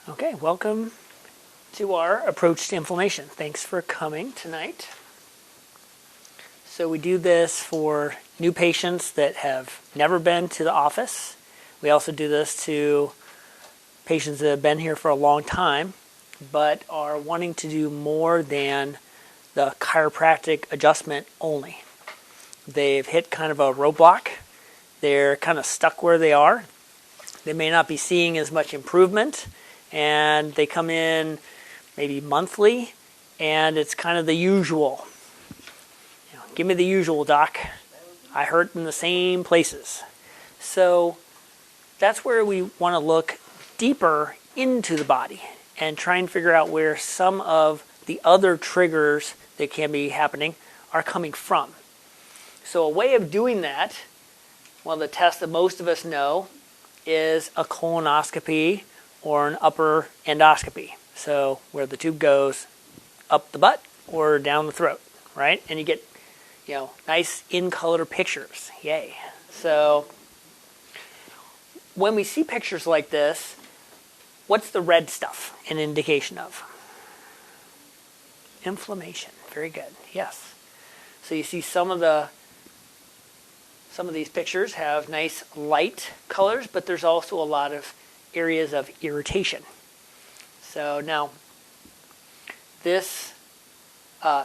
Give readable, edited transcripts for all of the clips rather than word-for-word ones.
Okay, welcome to our approach to inflammation. Thanks for coming tonight. So we do this for new patients that have never been to the office. We also do this to patients that have been here for a long time, but are wanting to do more than the chiropractic adjustment only. They've hit kind of a roadblock. They're kind of stuck where they are. They may not be seeing as much improvement, and they come in maybe monthly, and it's kind of the usual. Give me the usual, doc. I hurt in the same places. So that's where we want to look deeper into the body and try and figure out where some of the other triggers that can be happening are coming from. So a way of doing that, well, the test that most of us know is a colonoscopy or an upper endoscopy. So where the tube goes up the butt or down the throat, right? And you get, nice in color pictures. Yay. So when we see pictures like this, what's the red stuff an indication of? Inflammation. Very good. Yes. So you see some of these pictures have nice light colors, but there's also a lot of areas of irritation. So now, this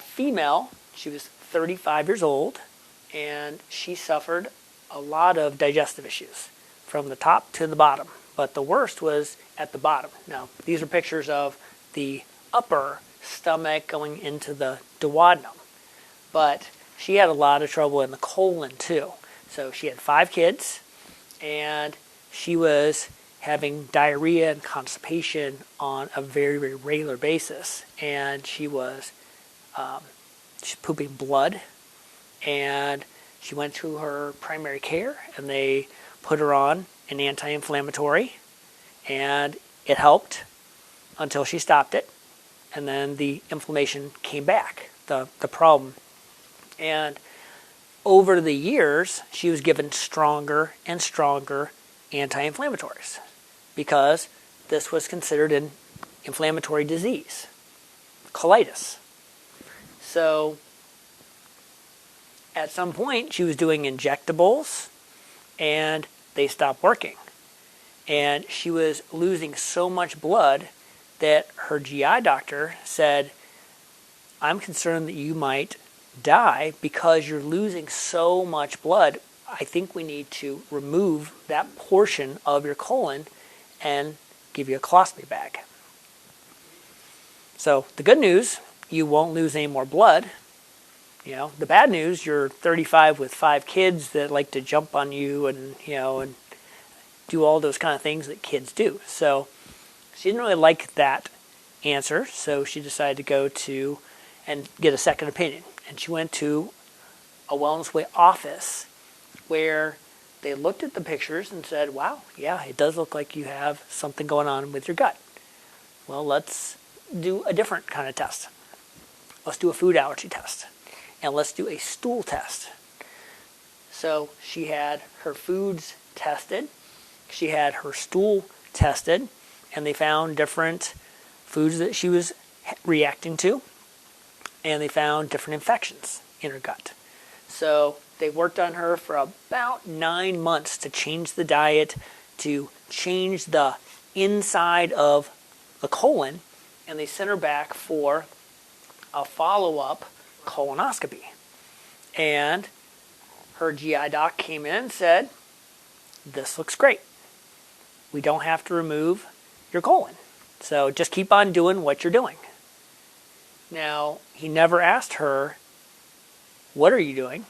female, she was 35 years old, and she suffered a lot of digestive issues from the top to the bottom. But the worst was at the bottom. Now, these are pictures of the upper stomach going into the duodenum. But she had a lot of trouble in the colon too. So she had 5 kids, and she was having diarrhea and constipation on a very, very regular basis. And she was she's pooping blood. And she went to her primary care, and they put her on an anti-inflammatory. And it helped until she stopped it. And then the inflammation came back, the problem. And over the years, she was given stronger and stronger anti-inflammatories because this was considered an inflammatory disease, colitis. So at some point, she was doing injectables, and they stopped working. And she was losing so much blood that her GI doctor said, I'm concerned that you might die because you're losing so much blood. I think we need to remove that portion of your colon and give you a colostomy bag. So the good news, you won't lose any more blood. The bad news, you're 35 with 5 kids that like to jump on you and do all those kind of things that kids do. So she didn't really like that answer, so she decided to go to and get a second opinion. And she went to a Wellness Way office where they looked at the pictures and said, wow, yeah, it does look like you have something going on with your gut. Well, let's do a different kind of test. Let's do a food allergy test. And let's do a stool test. So she had her foods tested. She had her stool tested. And they found different foods that she was reacting to. And they found different infections in her gut. So they worked on her for about 9 months to change the diet, to change the inside of the colon, and they sent her back for a follow-up colonoscopy. And her GI doc came in and said, this looks great. We don't have to remove your colon. So just keep on doing what you're doing. Now, he never asked her, what are you doing?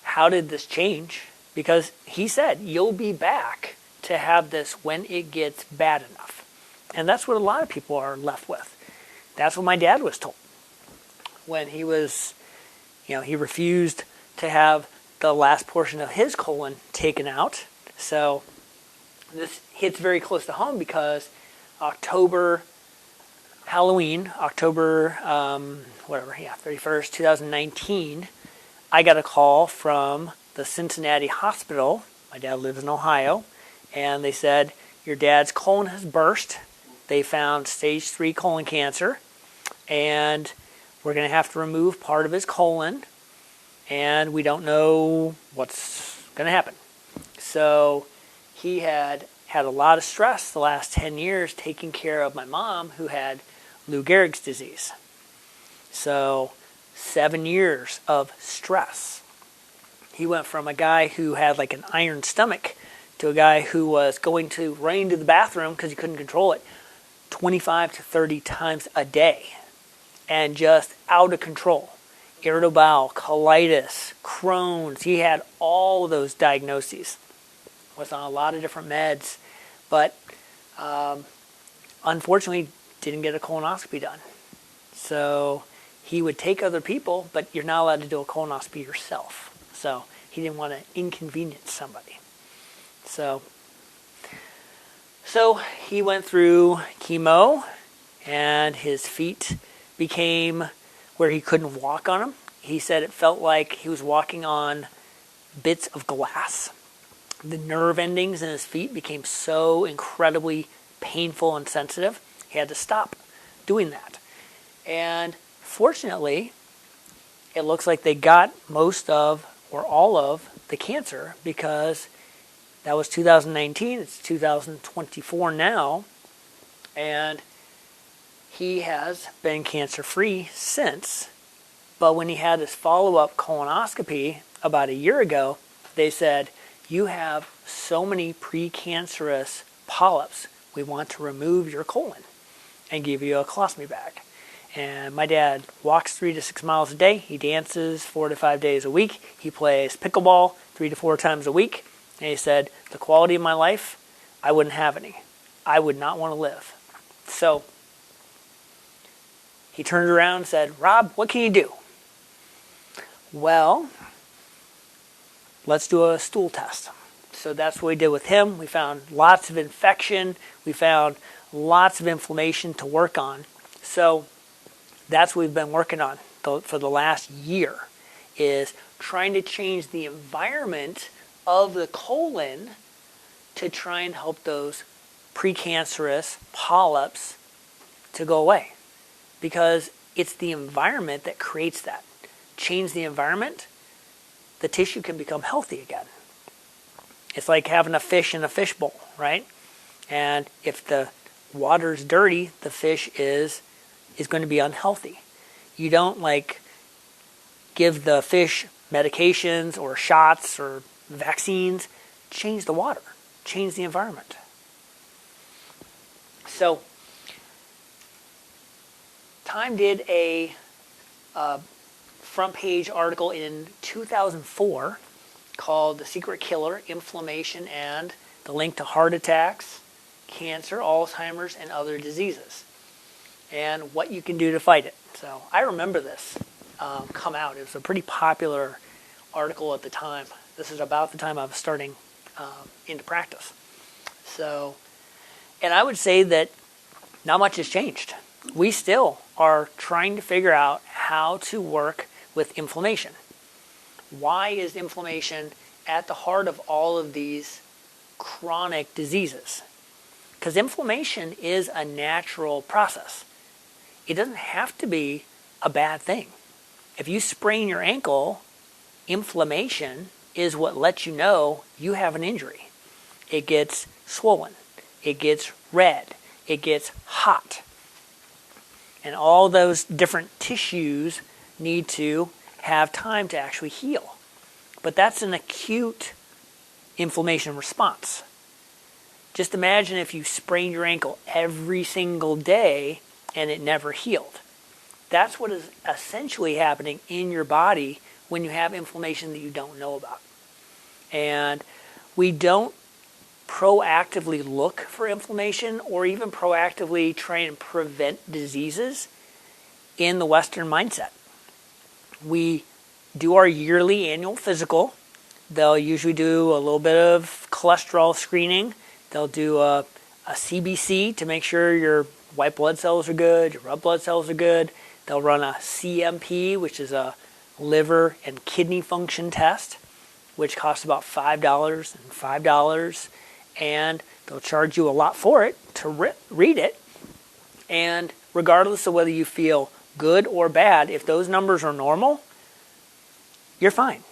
How did this change? Because he said, you'll be back to have this when it gets bad enough. And that's what a lot of people are left with. That's what my dad was told. When he was, he refused to have the last portion of his colon taken out. So this hits very close to home because Halloween, October 31st, 2019, I got a call from the Cincinnati hospital. My dad lives in Ohio. And they said, your dad's colon has burst. they found stage 3 colon cancer, and we're going to have to remove part of his colon, and we don't know what's going to happen. So he had a lot of stress the last 10 years taking care of my mom, who had Lou Gehrig's disease. So 7 years of stress. He went from a guy who had like an iron stomach to a guy who was going to run into the bathroom because he couldn't control it 25 to 30 times a day, and just out of control. Irritable bowel, colitis, Crohn's. He had all of those diagnoses. Was on a lot of different meds, but unfortunately didn't get a colonoscopy done. So he would take other people, but you're not allowed to do a colonoscopy yourself. So he didn't want to inconvenience somebody. So he went through chemo, and his feet became where he couldn't walk on them. He said it felt like he was walking on bits of glass. The nerve endings in his feet became so incredibly painful and sensitive, he had to stop doing that. And fortunately, it looks like they got most of or all of the cancer, because that was 2019, it's 2024 now, and he has been cancer-free since. But when he had his follow-up colonoscopy about a year ago, they said, you have so many precancerous polyps, we want to remove your colon and give you a colostomy bag. And my dad walks 3 to 6 miles a day. He dances 4 to 5 days a week. He plays pickleball 3 to 4 times a week. And he said, the quality of my life, I wouldn't have any. I would not want to live. So he turned around and said, Rob, what can you do? Well, let's do a stool test. So that's what we did with him. We found lots of infection. We found lots of inflammation to work on. So that's what we've been working on for the last year, is trying to change the environment of the colon to try and help those precancerous polyps to go away. Because it's the environment that creates that. Change the environment, the tissue can become healthy again. It's like having a fish in a fishbowl, right? And if the water's dirty, the fish is going to be unhealthy. You don't give the fish medications or shots or vaccines. Change the water. Change the environment. So Time did a front page article in 2004 called The Secret Killer, Inflammation and the Link to Heart Attacks, Cancer, Alzheimer's, and Other Diseases, and what you can do to fight it. So I remember this come out. It was a pretty popular article at the time. This is about the time I was starting into practice. So, and I would say that not much has changed. We still are trying to figure out how to work with inflammation. Why is inflammation at the heart of all of these chronic diseases? Because inflammation is a natural process. It doesn't have to be a bad thing. If you sprain your ankle, inflammation is what lets you know you have an injury. It gets swollen. It gets red. It gets hot. And all those different tissues need to have time to actually heal. But that's an acute inflammation response. Just imagine if you sprained your ankle every single day and it never healed. That's what is essentially happening in your body when you have inflammation that you don't know about. And we don't proactively look for inflammation or even proactively try and prevent diseases in the Western mindset. We do our yearly annual physical. They'll usually do a little bit of cholesterol screening. They'll do a CBC to make sure your white blood cells are good, your red blood cells are good. They'll run a CMP, which is a liver and kidney function test, which costs about $5 and $5. And they'll charge you a lot for it to read it. And regardless of whether you feel good or bad, if those numbers are normal, you're fine,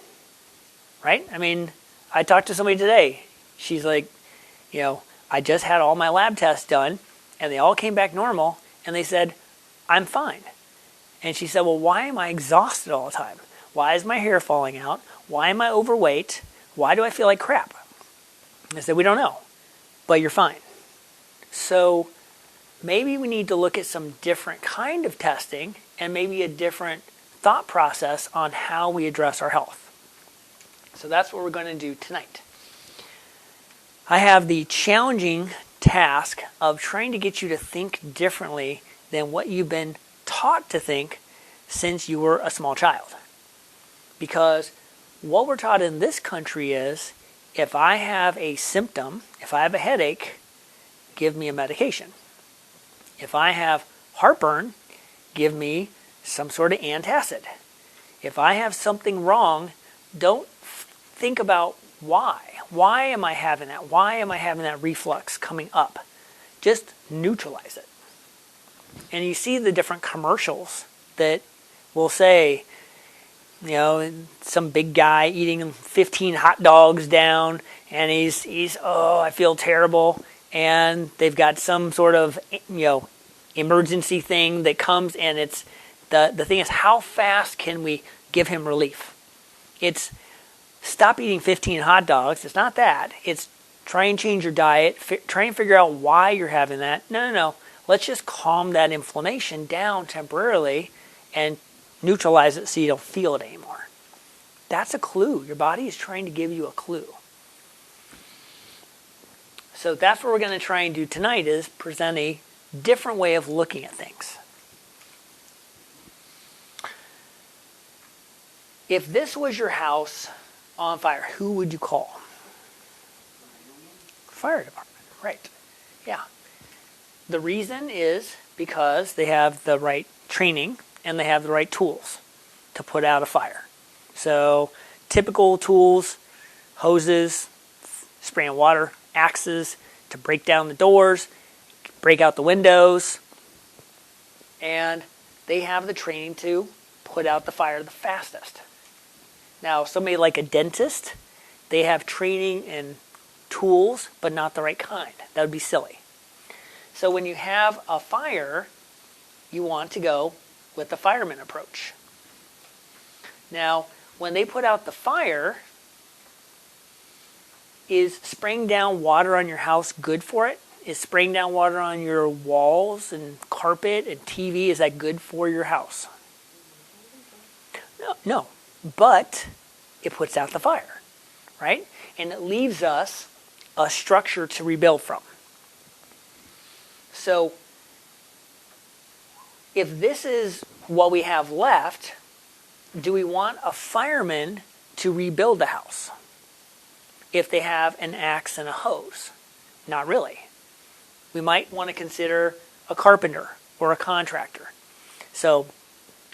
right? I mean, I talked to somebody today. She's like, I just had all my lab tests done, and they all came back normal, and they said, I'm fine. And she said, well, why am I exhausted all the time? Why is my hair falling out? Why am I overweight? Why do I feel like crap? And I said, we don't know, but you're fine. So maybe we need to look at some different kind of testing and maybe a different thought process on how we address our health. So that's what we're going to do tonight. I have the challenging task of trying to get you to think differently than what you've been taught to think since you were a small child. Because what we're taught in this country is, if I have a symptom, if I have a headache, give me a medication. If I have heartburn, give me some sort of antacid. If I have something wrong, don't think about why. Why am I having that? Why am I having that reflux coming up? Just neutralize it. And you see the different commercials that will say, some big guy eating 15 hot dogs down, and he's I feel terrible. And they've got some sort of, emergency thing that comes, and it's the thing is, how fast can we give him relief? It's stop eating 15 hot dogs. It's not that. It's try and change your diet. Try and figure out why you're having that. No. Let's just calm that inflammation down temporarily and neutralize it so you don't feel it anymore. That's a clue. Your body is trying to give you a clue. So that's what we're going to try and do tonight, is present a different way of looking at things. If this was your house on fire, who would you call? Fire department, right. Yeah. The reason is because they have the right training and they have the right tools to put out a fire. So typical tools, hoses, spraying water, axes to break down the doors, break out the windows, and they have the training to put out the fire the fastest. Now, somebody like a dentist, they have training and tools, but not the right kind. That would be silly. So when you have a fire, you want to go with the fireman approach. Now, when they put out the fire, is spraying down water on your house good for it? Is spraying down water on your walls and carpet and TV, is that good for your house? No. But it puts out the fire, right? And it leaves us a structure to rebuild from. So if this is what we have left, do we want a fireman to rebuild the house if they have an axe and a hose? Not really. We might want to consider a carpenter or a contractor. So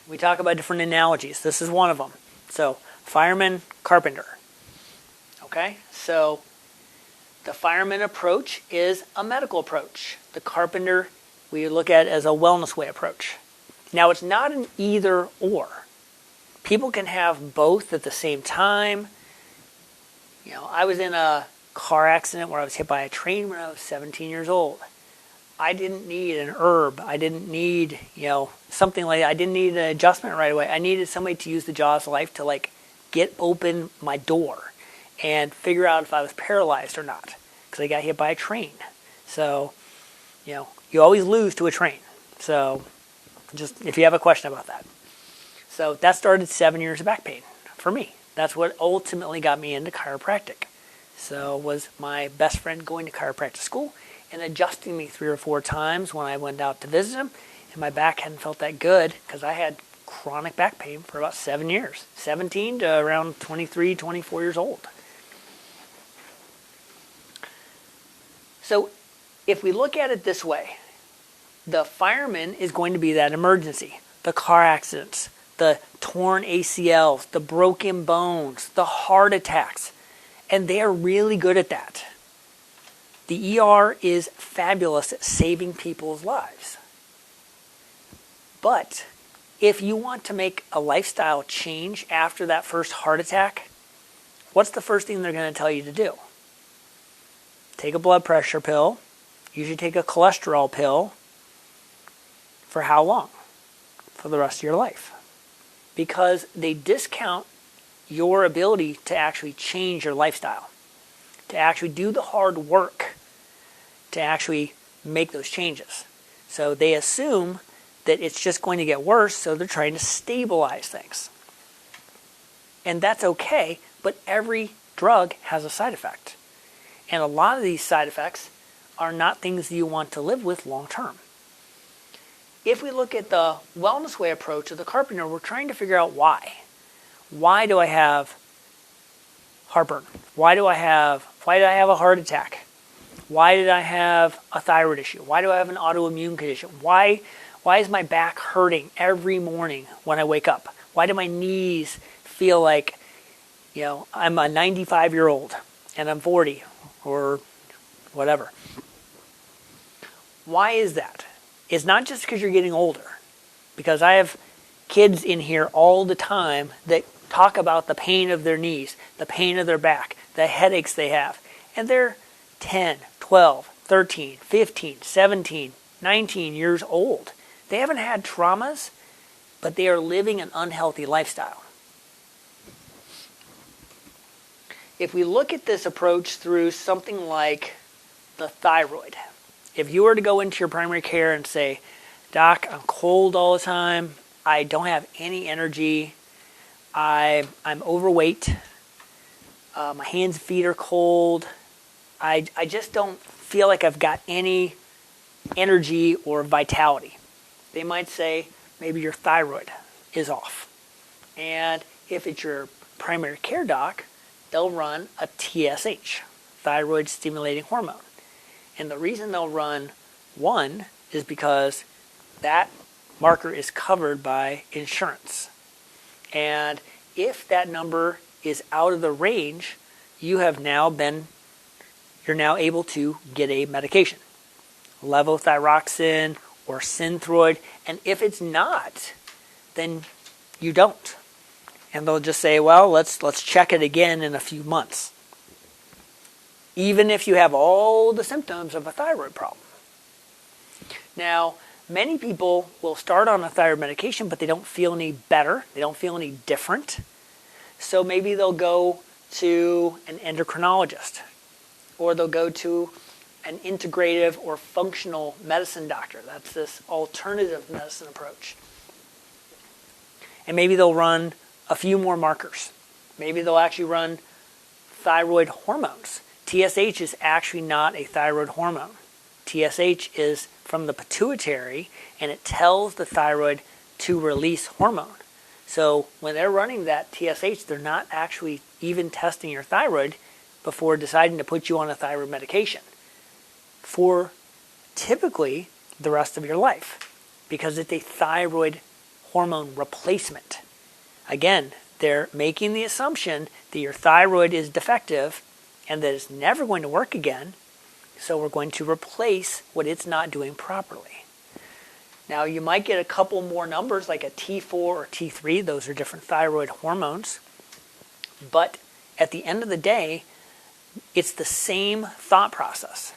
we talk about different analogies. This is one of them. So fireman, carpenter. Okay? So the fireman approach is a medical approach. The carpenter we look at as a wellness way approach. Now, it's not an either or. People can have both at the same time. I was in a car accident where I was hit by a train when I was 17 years old. I didn't need an herb. I didn't need, something like that. I didn't need an adjustment right away. I needed somebody to use the jaws of life to get open my door and figure out if I was paralyzed or not, because I got hit by a train. So, you always lose to a train. So just if you have a question about that. So that started 7 years of back pain for me. That's what ultimately got me into chiropractic. So was my best friend going to chiropractic school and adjusting me 3 or 4 times when I went out to visit him. And my back hadn't felt that good because I had chronic back pain for about 7 years. 17 to around 23, 24 years old. So if we look at it this way, the fireman is going to be that emergency, the car accidents, the torn ACLs, the broken bones, the heart attacks, and they are really good at that. The ER is fabulous at saving people's lives. But if you want to make a lifestyle change after that first heart attack, what's the first thing they're going to tell you to do? Take a blood pressure pill. Usually take a cholesterol pill. For how long? For the rest of your life. Because they discount your ability to actually change your lifestyle, to actually do the hard work, to actually make those changes. So they assume that it's just going to get worse, so they're trying to stabilize things. And that's okay, but every drug has a side effect. And a lot of these side effects are not things that you want to live with long term. If we look at the wellness way approach of the carpenter, we're trying to figure out why. Why do I have heartburn? Why do I have a heart attack? Why did I have a thyroid issue? Why do I have an autoimmune condition? Why is my back hurting every morning when I wake up? Why do my knees feel like, I'm a 95-year-old and I'm 40 or whatever? Why is that? It's not just because you're getting older. Because I have kids in here all the time that talk about the pain of their knees, the pain of their back, the headaches they have. And they're 10, 12, 13, 15, 17, 19 years old. They haven't had traumas, but they are living an unhealthy lifestyle. If we look at this approach through something like the thyroid, if you were to go into your primary care and say, Doc, I'm cold all the time, I don't have any energy, I'm overweight, my hands and feet are cold, I just don't feel like I've got any energy or vitality. They might say maybe your thyroid is off. And if it's your primary care doc, they'll run a TSH, thyroid stimulating hormone. And the reason they'll run one is because that marker is covered by insurance. And if that number is out of the range, you're now able to get a medication, levothyroxine or Synthroid. And if it's not, then you don't. And they'll just say, well, let's check it again in a few months. Even if you have all the symptoms of a thyroid problem. Now, many people will start on a thyroid medication, but they don't feel any better. They don't feel any different. So maybe they'll go to an endocrinologist, or they'll go to an integrative or functional medicine doctor. That's this alternative medicine approach. And maybe they'll run a few more markers. Maybe they'll actually run thyroid hormones. TSH is actually not a thyroid hormone. TSH is from the pituitary, and it tells the thyroid to release hormone. So when they're running that TSH, they're not actually even testing your thyroid before deciding to put you on a thyroid medication for typically the rest of your life, because it's a thyroid hormone replacement. Again, they're making the assumption that your thyroid is defective and that it's never going to work again, so we're going to replace what it's not doing properly. Now, you might get a couple more numbers like a T4 or T3. Those are different thyroid hormones. But at the end of the day, it's the same thought process.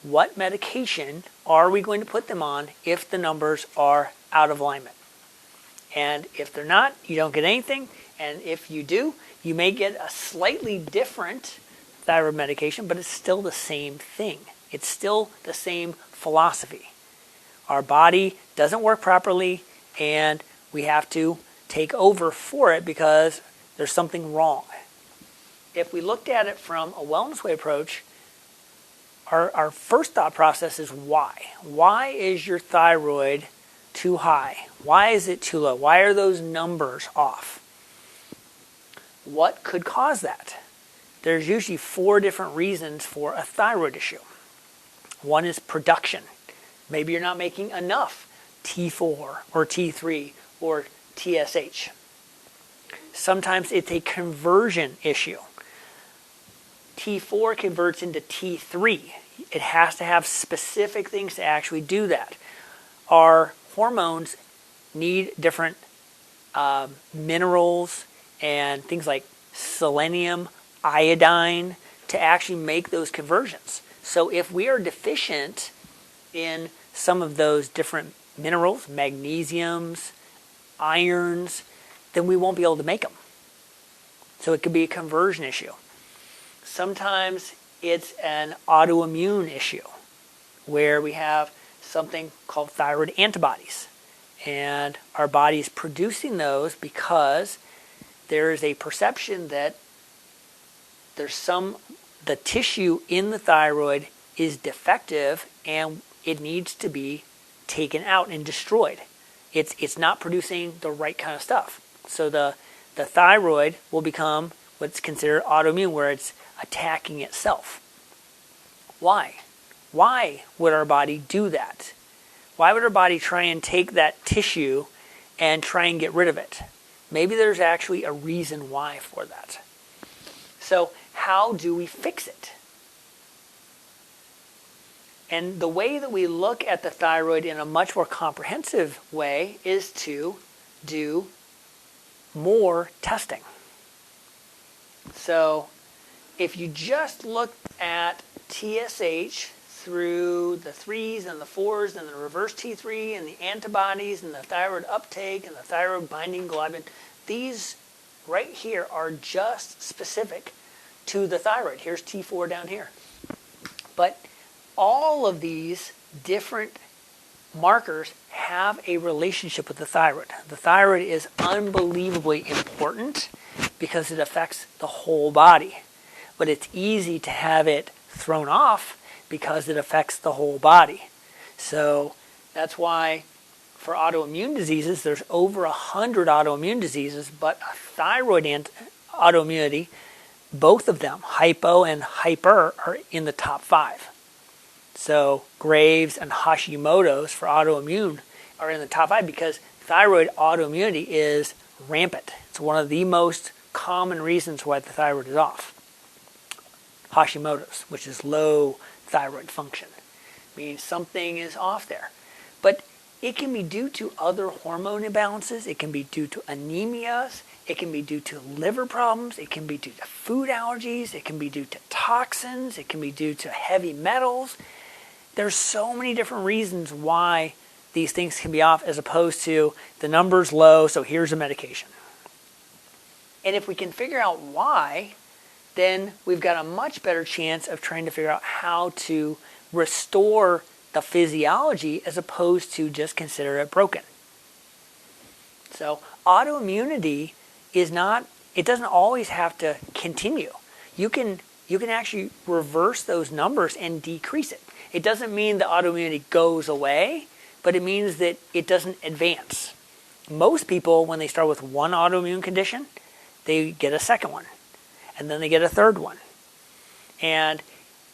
What medication are we going to put them on if the numbers are out of alignment? And if they're not, you don't get anything. And if you do, you may get a slightly different thyroid medication, but it's still the same thing. It's still the same philosophy. Our body doesn't work properly, and we have to take over for it because there's something wrong. If we looked at it from a wellness way approach, our first thought process is why. Why is your thyroid too high? Why is it too low? Why are those numbers off? What could cause that? There's usually 4 different reasons for a thyroid issue. One is production. Maybe you're not making enough T4 or T3 or TSH. Sometimes it's a conversion issue. T4 converts into T3. It has to have specific things to actually do that. Our hormones need different minerals and things like selenium, iodine to actually make those conversions. So if we are deficient in some of those different minerals, magnesiums, irons, then we won't be able to make them. So it could be a conversion issue. Sometimes it's an autoimmune issue where we have something called thyroid antibodies. And our body is producing those because there is a perception that the tissue in the thyroid is defective and it needs to be taken out and destroyed. It's not producing the right kind of stuff. So the thyroid will become what's considered autoimmune, where it's attacking itself. Why? Why would our body do that? Why would our body try and take that tissue and try and get rid of it? Maybe there's actually a reason why for that. So how do we fix it? And the way that we look at the thyroid in a much more comprehensive way is to do more testing. So if you just look at TSH through the 3s and the 4s and the reverse T3 and the antibodies and the thyroid uptake and the thyroid binding globulin, these right here are just specific to the thyroid. Here's T4 down here. But all of these different markers have a relationship with the thyroid. The thyroid is unbelievably important because it affects the whole body. But it's easy to have it thrown off because it affects the whole body. So that's why for autoimmune diseases, there's over 100 autoimmune diseases, but thyroid autoimmunity, both of them, hypo and hyper, are in the top 5. So Graves and Hashimoto's for autoimmune are in the top 5 because thyroid autoimmunity is rampant. It's one of the most common reasons why the thyroid is off. Hashimoto's, which is low thyroid function, means something is off there. But it can be due to other hormone imbalances. It can be due to anemias. It can be due to liver problems. It can be due to food allergies. It can be due to toxins. It can be due to heavy metals. There's so many different reasons why these things can be off, as opposed to the number's low, so here's a medication. And if we can figure out why, then we've got a much better chance of trying to figure out how to restore the physiology as opposed to just consider it broken. So autoimmunity is not, it doesn't always have to continue. You can actually reverse those numbers and decrease it. It doesn't mean the autoimmunity goes away, but it means that it doesn't advance. Most people, when they start with one autoimmune condition, they get a second one, and then they get a third one. And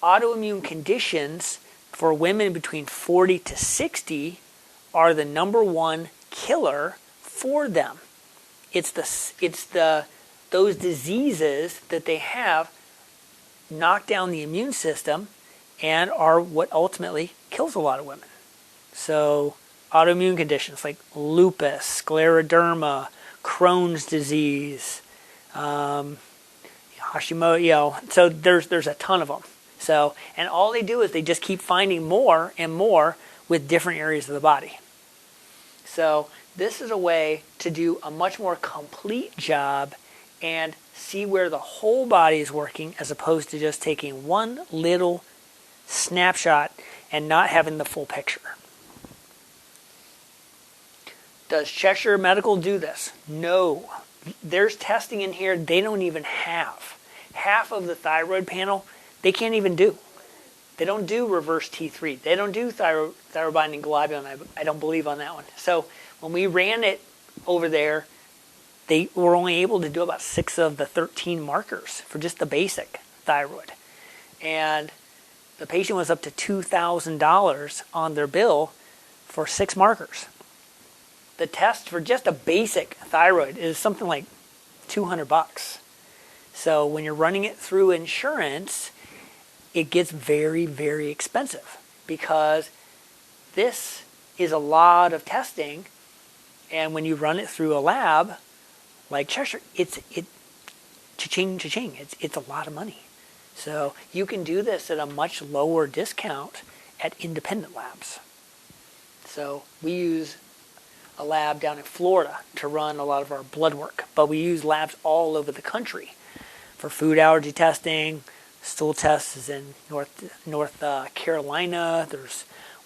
autoimmune conditions for women between 40 to 60 are the number one killer for them. It's those diseases that they have knock down the immune system and are what ultimately kills a lot of women. So autoimmune conditions like lupus, scleroderma, Crohn's disease, Hashimoto, so there's a ton of them. So, and all they do is they just keep finding more and more with different areas of the body. So this is a way to do a much more complete job and see where the whole body is working, as opposed to just taking one little snapshot and not having the full picture. Does Cheshire Medical do this? No. There's testing in here they don't even have. Half of the thyroid panel, they can't even do. They don't do reverse T3. They don't do thyroid binding globulin, I don't believe, on that one. So when we ran it over there, they were only able to do about 6 of the 13 markers for just the basic thyroid. And the patient was up to $2,000 on their bill for 6 markers. The test for just a basic thyroid is something like $200. So when you're running it through insurance, it gets very, very expensive because this is a lot of testing, And when you run it through a lab like Cheshire, cha-ching, cha-ching. It's a lot of money. So you can do this at a much lower discount at independent labs. So we use a lab down in Florida to run a lot of our blood work, but we use labs all over the country for food allergy testing. Stool tests is in North Carolina.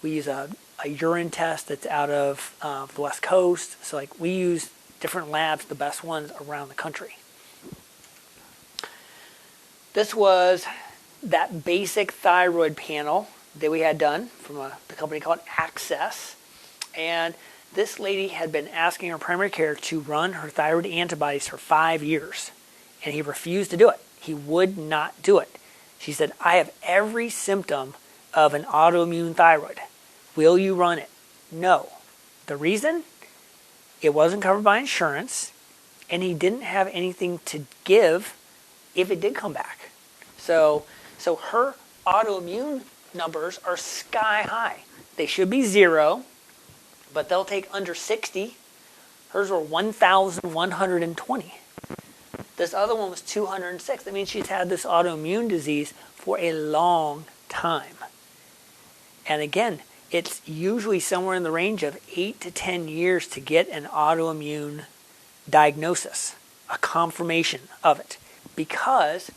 We use a urine test that's out of the West Coast. So like we use different labs, the best ones around the country. This was that basic thyroid panel that we had done from the company called Access. And this lady had been asking her primary care to run her thyroid antibodies for 5 years. And he refused to do it. He would not do it. She said, I have every symptom of an autoimmune thyroid. Will you run it? No. The reason? It wasn't covered by insurance, and he didn't have anything to give if it did come back. So her autoimmune numbers are sky high. They should be 0, but they'll take under 60. Hers were 1,120. This other one was 206. That means she's had this autoimmune disease for a long time. And again, it's usually somewhere in the range of 8 to 10 years to get an autoimmune diagnosis, a confirmation of it, because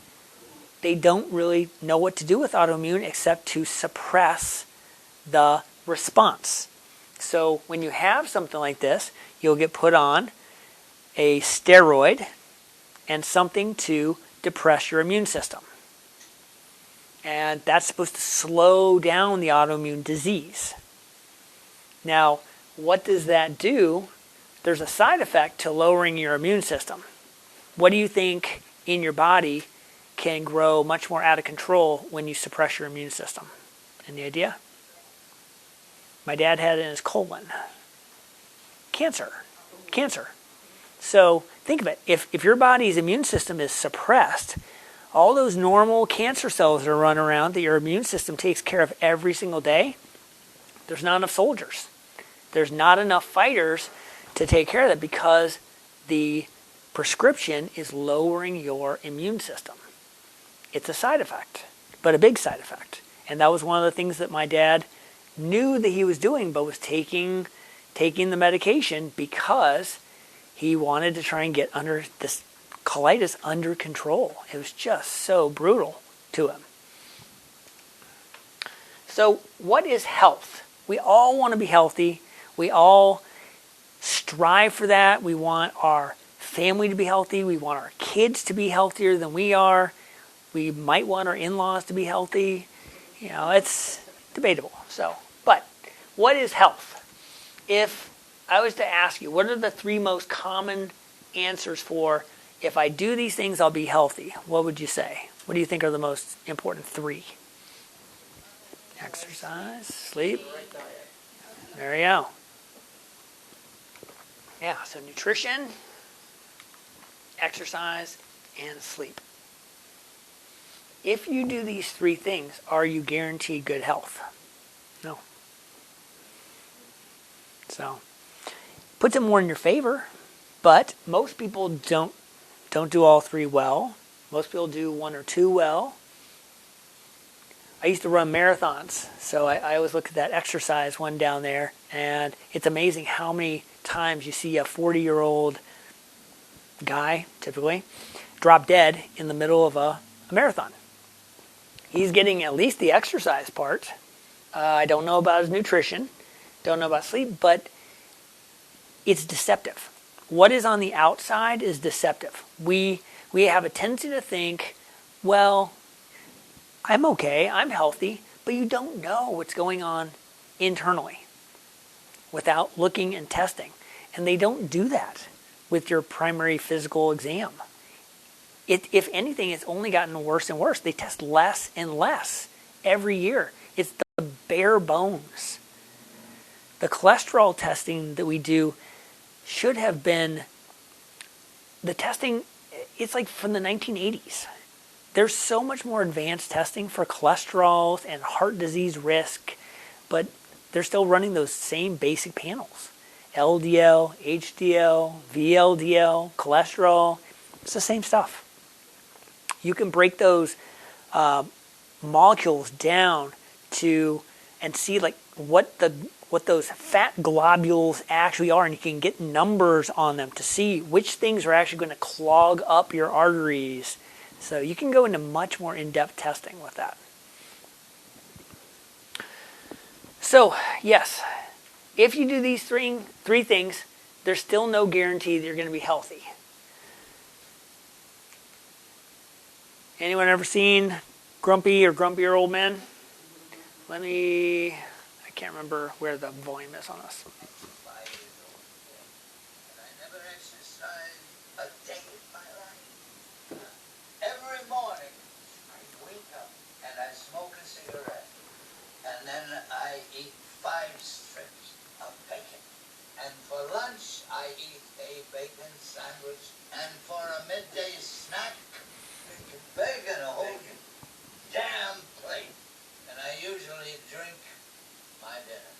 they don't really know what to do with autoimmune except to suppress the response. So when you have something like this, you'll get put on a steroid and something to depress your immune system. And that's supposed to slow down the autoimmune disease. Now, what does that do? There's a side effect to lowering your immune system. What do you think in your body can grow much more out of control when you suppress your immune system? Any idea? My dad had it in his colon. Cancer. So think of it. If your body's immune system is suppressed, all those normal cancer cells that are running around that your immune system takes care of every single day, there's not enough soldiers. There's not enough fighters to take care of that because the prescription is lowering your immune system. It's a side effect, but a big side effect. And that was one of the things that my dad knew that he was doing, but was taking the medication because he wanted to try and get under this colitis under control. It was just so brutal to him. So what is health? We all want to be healthy. We all strive for that. We want our family to be healthy. We want our kids to be healthier than we are. We might want our in-laws to be healthy. You know, it's debatable. But what is health? If I was to ask you, what are the 3 most common answers for, if I do these things, I'll be healthy? What would you say? What do you think are the most important 3? Exercise, sleep. There you go. Yeah, so nutrition, exercise, and sleep. If you do these 3 things, are you guaranteed good health? No. So, puts it more in your favor, but most people don't do all 3 well. Most people do 1 or 2 well. I used to run marathons, so I always look at that exercise one down there, and it's amazing how many times you see a 40-year-old guy, typically, drop dead in the middle of a marathon. He's getting at least the exercise part. I don't know about his nutrition, don't know about sleep, but it's deceptive. What is on the outside is deceptive. We have a tendency to think, well, I'm okay, I'm healthy, but you don't know what's going on internally without looking and testing. And they don't do that with your primary physical exam. If anything, it's only gotten worse and worse. They test less and less every year. It's the bare bones. The cholesterol testing that we do should have been, the testing, it's like from the 1980s. There's so much more advanced testing for cholesterol and heart disease risk, but they're still running those same basic panels. LDL, HDL, VLDL, cholesterol. It's the same stuff. You can break those molecules down to and see like what those fat globules actually are, and you can get numbers on them to see which things are actually going to clog up your arteries. So you can go into much more in-depth testing with that. So yes, if you do these three things, there's still no guarantee that you're going to be healthy. Anyone ever seen Grumpy or Grumpier Old Men? I can't remember where the volume is on this. 5 years old, and I never exercised a day in my life. Every morning, I wake up and I smoke a cigarette, and then I eat 5 strips of bacon. And for lunch, I eat a bacon sandwich, and for a midday snack, bacon, a whole damn plate. And I usually drink my dinner.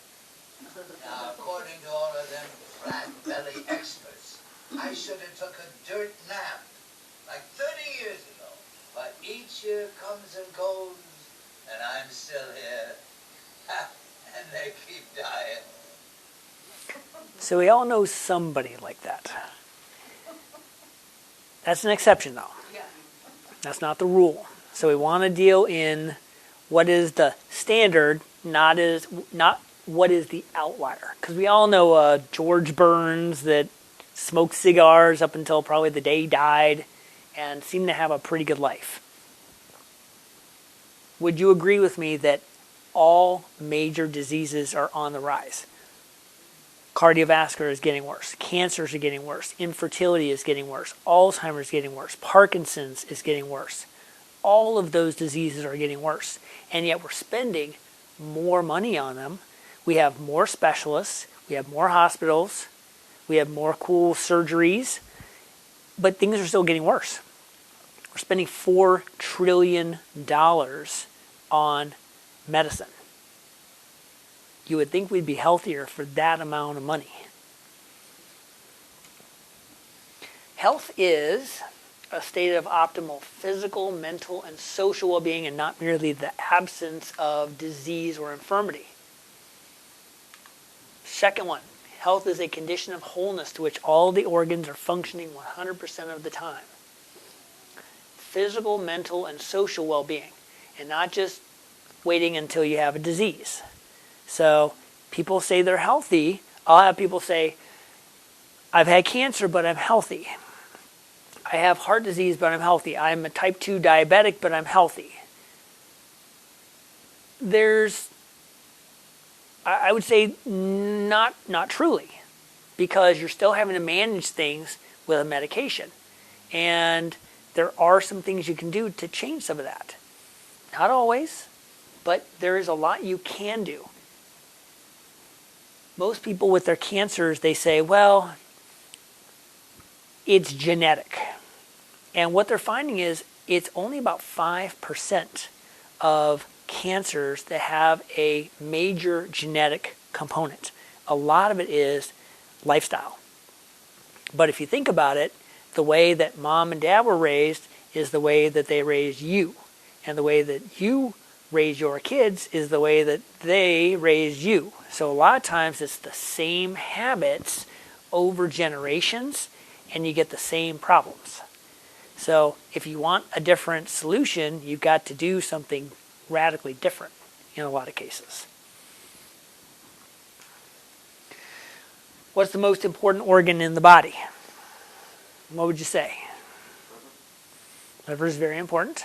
Now, according to all of them flat belly experts, I should have took a dirt nap like 30 years ago. But each year comes and goes, and I'm still here. And they keep dying. So we all know somebody like that. That's an exception, though. That's not the rule. So we want to deal in what is the standard, not what is the outlier. Because we all know George Burns that smoked cigars up until probably the day he died and seemed to have a pretty good life. Would you agree with me that all major diseases are on the rise? Cardiovascular is getting worse. Cancers are getting worse. Infertility is getting worse. Alzheimer's is getting worse. Parkinson's is getting worse. All of those diseases are getting worse. And yet we're spending more money on them. We have more specialists. We have more hospitals. We have more cool surgeries. But things are still getting worse. We're spending $4 trillion on medicine. You would think we'd be healthier for that amount of money. Health is a state of optimal physical, mental, and social well-being, and not merely the absence of disease or infirmity. Second one, health is a condition of wholeness to which all the organs are functioning 100% of the time. Physical, mental, and social well-being, and not just waiting until you have a disease. So people say they're healthy. I'll have people say, I've had cancer, but I'm healthy. I have heart disease, but I'm healthy. I'm a type 2 diabetic, but I'm healthy. I would say not truly, because you're still having to manage things with a medication. And there are some things you can do to change some of that. Not always, but there is a lot you can do. Most people with their cancers, they say, well, it's genetic. And what they're finding is it's only about 5% of cancers that have a major genetic component. A lot of it is lifestyle. But if you think about it, the way that mom and dad were raised is the way that they raised you. And the way that you raise your kids is the way that they raise you. So a lot of times it's the same habits over generations, and you get the same problems. So if you want a different solution, you've got to do something radically different in a lot of cases. What's the most important organ in the body? What would you say? Liver is very important.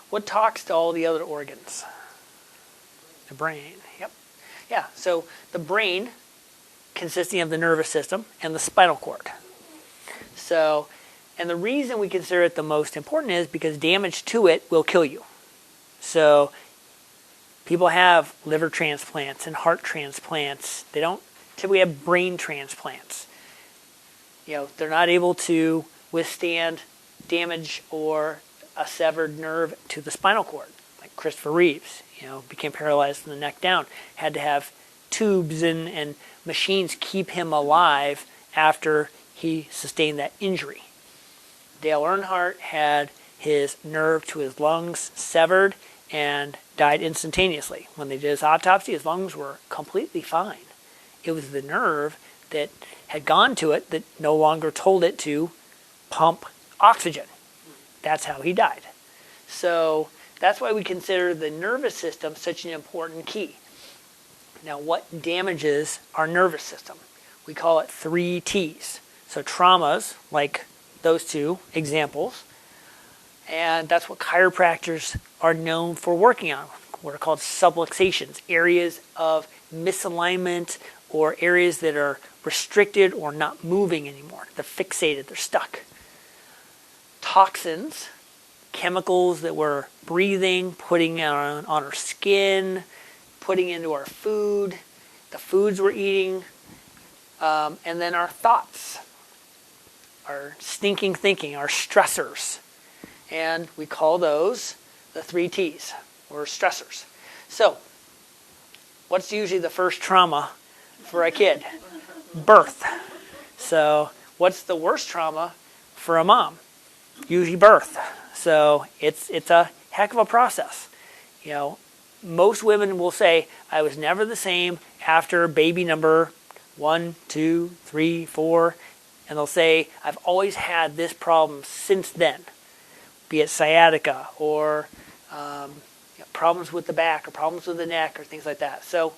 What talks to all the other organs? The brain. Yep. Yeah, so the brain consisting of the nervous system and the spinal cord. So, and the reason we consider it the most important is because damage to it will kill you. So people have liver transplants and heart transplants. They don't typically have brain transplants. They're not able to withstand damage or a severed nerve to the spinal cord. Like like Christopher Reeves, became paralyzed from the neck down, had to have tubes and machines keep him alive after he sustained that injury. Dale Earnhardt had his nerve to his lungs severed and died instantaneously. When they did his autopsy, his lungs were completely fine. It was the nerve that had gone to it that no longer told it to pump oxygen. That's how he died. So that's why we consider the nervous system such an important key. Now, what damages our nervous system? We call it 3 T's. So traumas, like those 2 examples, and that's what chiropractors are known for working on, what are called subluxations, areas of misalignment or areas that are restricted or not moving anymore. They're fixated, they're stuck. Toxins, chemicals that we're breathing, putting on our skin, putting into our food, the foods we're eating, and then our thoughts, our stinking thinking, our stressors. And we call those the 3 T's, or stressors. So, what's usually the first trauma for a kid? Birth. So, what's the worst trauma for a mom? Usually birth. So, it's a heck of a process. Most women will say, I was never the same after baby number 1, 2, 3, 4, and they'll say, I've always had this problem since then, be it sciatica or problems with the back or problems with the neck or things like that. So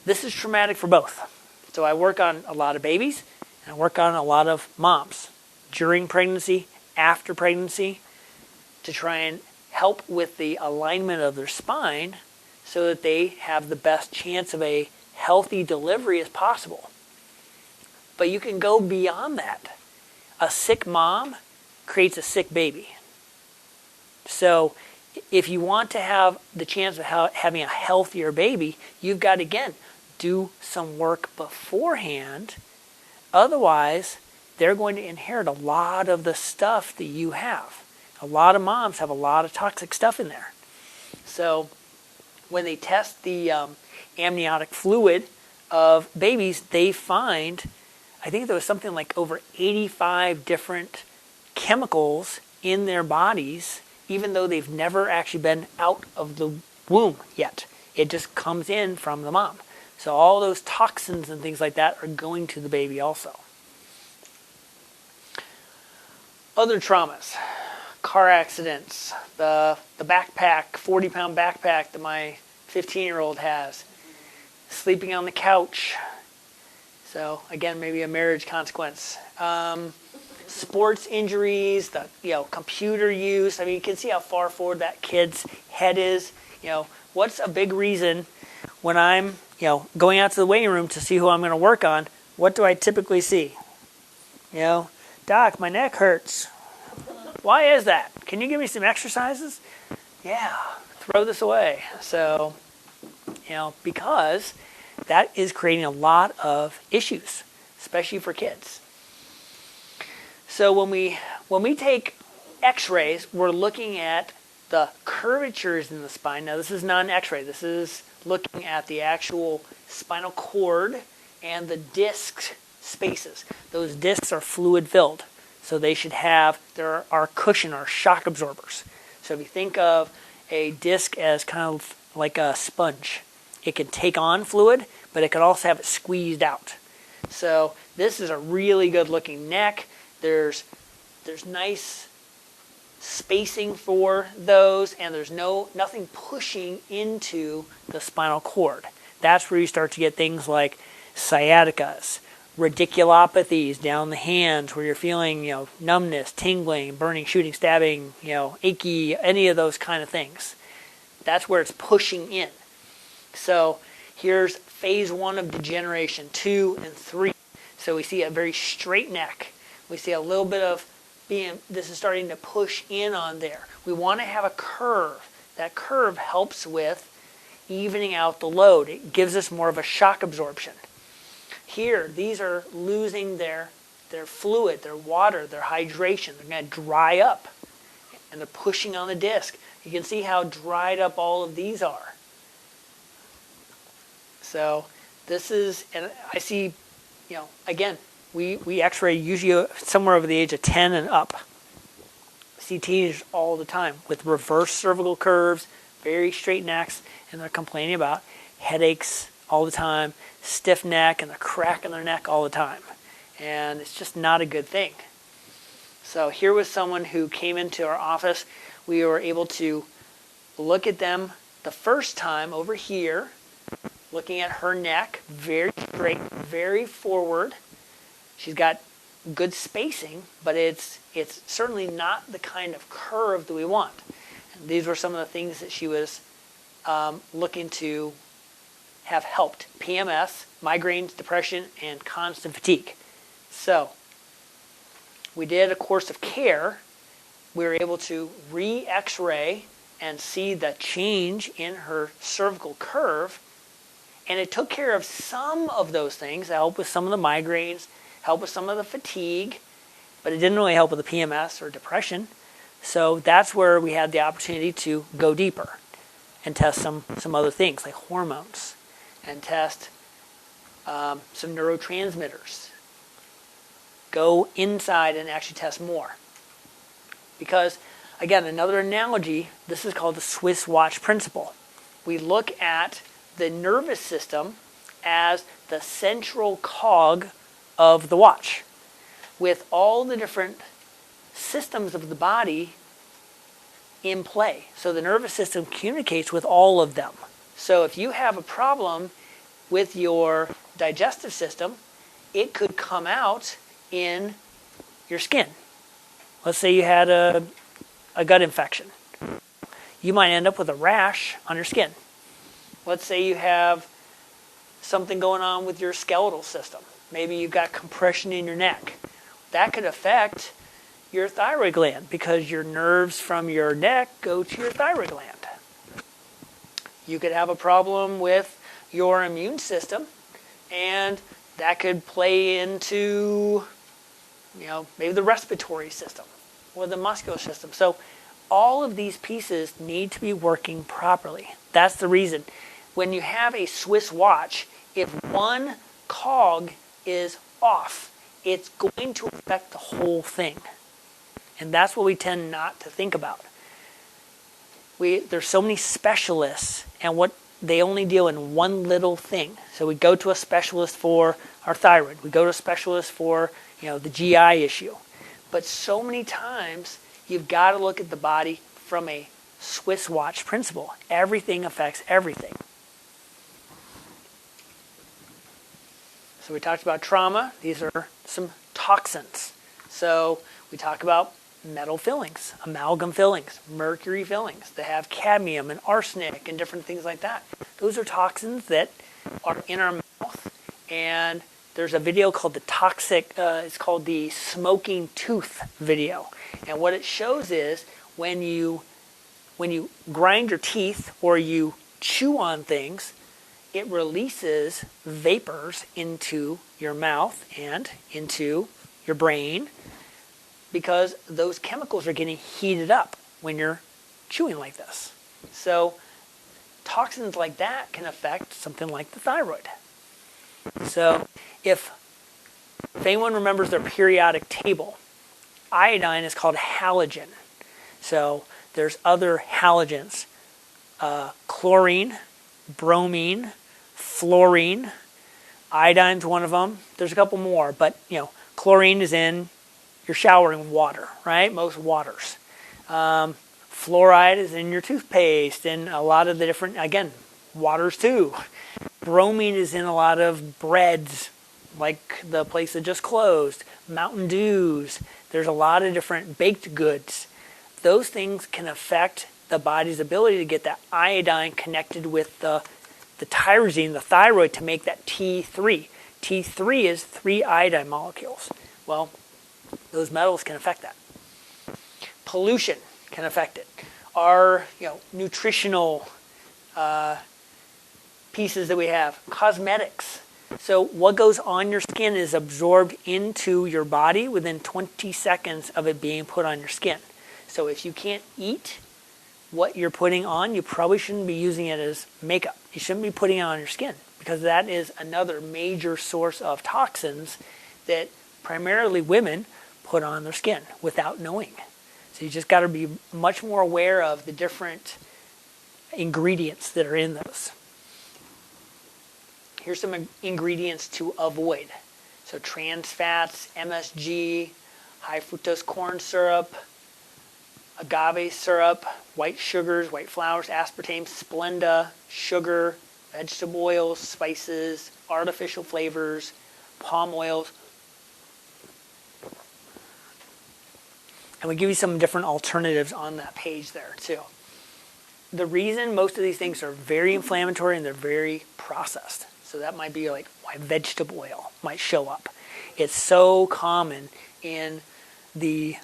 this is traumatic for both. So I work on a lot of babies and I work on a lot of moms during pregnancy, after pregnancy, to try and help with the alignment of their spine so that they have the best chance of a healthy delivery as possible. But you can go beyond that. A sick mom creates a sick baby. So if you want to have the chance of having a healthier baby, you've got to, again, do some work beforehand. Otherwise, they're going to inherit a lot of the stuff that you have. A lot of moms have a lot of toxic stuff in there. So when they test the amniotic fluid of babies, they find, I think there was something like over 85 different chemicals in their bodies, even though they've never actually been out of the womb yet. It just comes in from the mom. So all those toxins and things like that are going to the baby also. Other traumas, car accidents, the backpack, 40-pound backpack that my 15-year-old has, sleeping on the couch. So again, maybe a marriage consequence. Sports injuries, the computer use. I mean, you can see how far forward that kid's head is. What's a big reason when I'm going out to the waiting room to see who I'm going to work on? What do I typically see? Doc, my neck hurts. Why is that? Can you give me some exercises? Yeah, throw this away. So, because that is creating a lot of issues, especially for kids. So when we take x-rays, we're looking at the curvatures in the spine. Now this is not an x-ray. This is looking at the actual spinal cord and the disc spaces. Those discs are fluid filled. So they should have our cushion, our shock absorbers. So if you think of a disc as kind of like a sponge, it can take on fluid, but it can also have it squeezed out. So this is a really good looking neck. There's nice spacing for those, and there's nothing pushing into the spinal cord. That's where you start to get things like sciaticas, radiculopathies down the hands where you're feeling, numbness, tingling, burning, shooting, stabbing, achy, any of those kind of things. That's where it's pushing in. So here's phase 1 of degeneration, 2 and 3. So we see a very straight neck. We see a little bit of this is starting to push in on there. We want to have a curve. That curve helps with evening out the load. It gives us more of a shock absorption. Here, these are losing their fluid, their water, their hydration. They're going to dry up. and they're pushing on the disc. You can see how dried up all of these are. So this is, and I see, again, we x-ray usually somewhere over the age of 10 and up. See teenagers all the time with reverse cervical curves, very straight necks, and they're complaining about headaches all the time, stiff neck, and the crack in their neck all the time. And it's just not a good thing. So here was someone who came into our office. We were able to look at them the first time over here, looking at her neck, very straight, very forward. She's got good spacing, but it's certainly not the kind of curve that we want. And these were some of the things that she was looking to have helped: PMS, migraines, depression, and constant fatigue. So we did a course of care. We were able to re-x-ray and see the change in her cervical curve, and it took care of some of those things, help with some of the migraines, help with some of the fatigue, but it didn't really help with the PMS or depression. So that's where we had the opportunity to go deeper and test some other things like hormones, and test some neurotransmitters. Go inside and actually test more. Because, again, another analogy, this is called the Swiss watch principle. We look at the nervous system as the central cog of the watch, with all the different systems of the body in play. So the nervous system communicates with all of them. So if you have a problem with your digestive system, it could come out in your skin. Let's say you had a gut infection. You might end up with a rash on your skin. Let's say you have something going on with your skeletal system. Maybe you've got compression in your neck. That could affect your thyroid gland because your nerves from your neck go to your thyroid gland. You could have a problem with your immune system, and that could play into, maybe the respiratory system or the muscular system. So all of these pieces need to be working properly. That's the reason. When you have a Swiss watch, if one cog is off, it's going to affect the whole thing. And that's what we tend not to think about. There's so many specialists, and what they only deal in one little thing. So we go to a specialist for our thyroid. We go to a specialist for, the GI issue. But so many times, you've got to look at the body from a Swiss watch principle. Everything affects everything. So we talked about trauma. These are some toxins. So we talk about metal fillings, amalgam fillings, mercury fillings. They have cadmium and arsenic and different things like that. Those are toxins that are in our mouth. And there's a video called it's called the smoking tooth video. And what it shows is when you grind your teeth or you chew on things, it releases vapors into your mouth and into your brain because those chemicals are getting heated up when you're chewing like this. So toxins like that can affect something like the thyroid. So if anyone remembers their periodic table, iodine is called halogen. So there's other halogens, chlorine, bromine, fluorine, iodine's one of them. There's a couple more, but chlorine is in your showering water, right? Most waters. Fluoride is in your toothpaste and a lot of the different, again, waters too. Bromine is in a lot of breads, like the place that just closed, Mountain Dews. There's a lot of different baked goods. Those things can affect the body's ability to get that iodine connected with the tyrosine, the thyroid, to make that T3. T3 is 3 iodine molecules. Well, those metals can affect that. Pollution can affect it. Our nutritional pieces that we have, cosmetics. So what goes on your skin is absorbed into your body within 20 seconds of it being put on your skin. So if you can't eat what you're putting on, you probably shouldn't be using it as makeup. You shouldn't be putting it on your skin, because that is another major source of toxins that primarily women put on their skin without knowing. So you just got to be much more aware of the different ingredients that are in those. Here's some ingredients to avoid. So trans fats, MSG, high fructose corn syrup, agave syrup, white sugars, white flours, aspartame, Splenda, sugar, vegetable oils, spices, artificial flavors, palm oils. And we give you some different alternatives on that page there too. The reason most of these things are very inflammatory and they're very processed. So that might be like why vegetable oil might show up. It's so common in the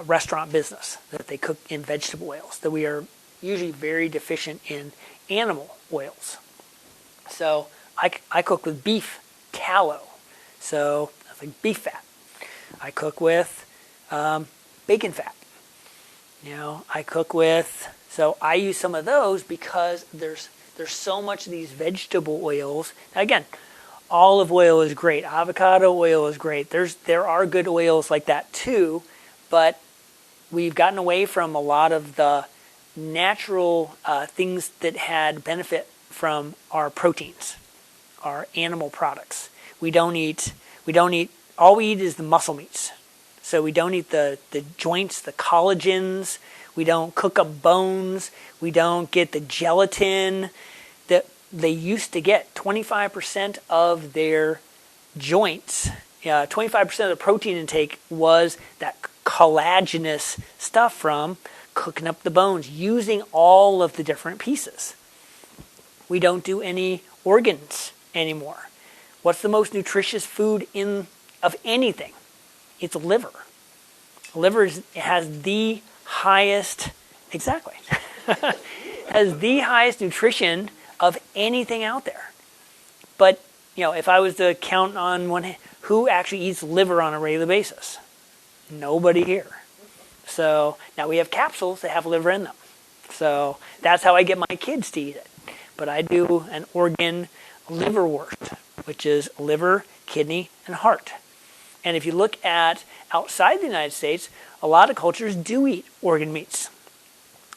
restaurant business that they cook in vegetable oils, that we are usually very deficient in animal oils. So I cook with beef tallow, so that's like beef fat. I cook with bacon fat. I cook with, so I use some of those because there's so much of these vegetable oils. Now again, olive oil is great. Avocado oil is great. There are good oils like that too, but we've gotten away from a lot of the natural things that had benefit from our proteins, our animal products. We don't eat, all we eat is the muscle meats. So we don't eat the joints, the collagens. We don't cook up bones. We don't get the gelatin that they used to get. 25% of their joints, 25% of the protein intake was that collagenous stuff from cooking up the bones, using all of the different pieces. We don't do any organs anymore. What's the most nutritious food of anything? It's liver. Liver has the highest, exactly, has the highest nutrition of anything out there. But, if I was to count on one hand, who actually eats liver on a regular basis? Nobody here. So now we have capsules that have liver in them. So that's how I get my kids to eat it. But I do an organ liverwurst, which is liver, kidney, and heart. And if you look at outside the United States, a lot of cultures do eat organ meats.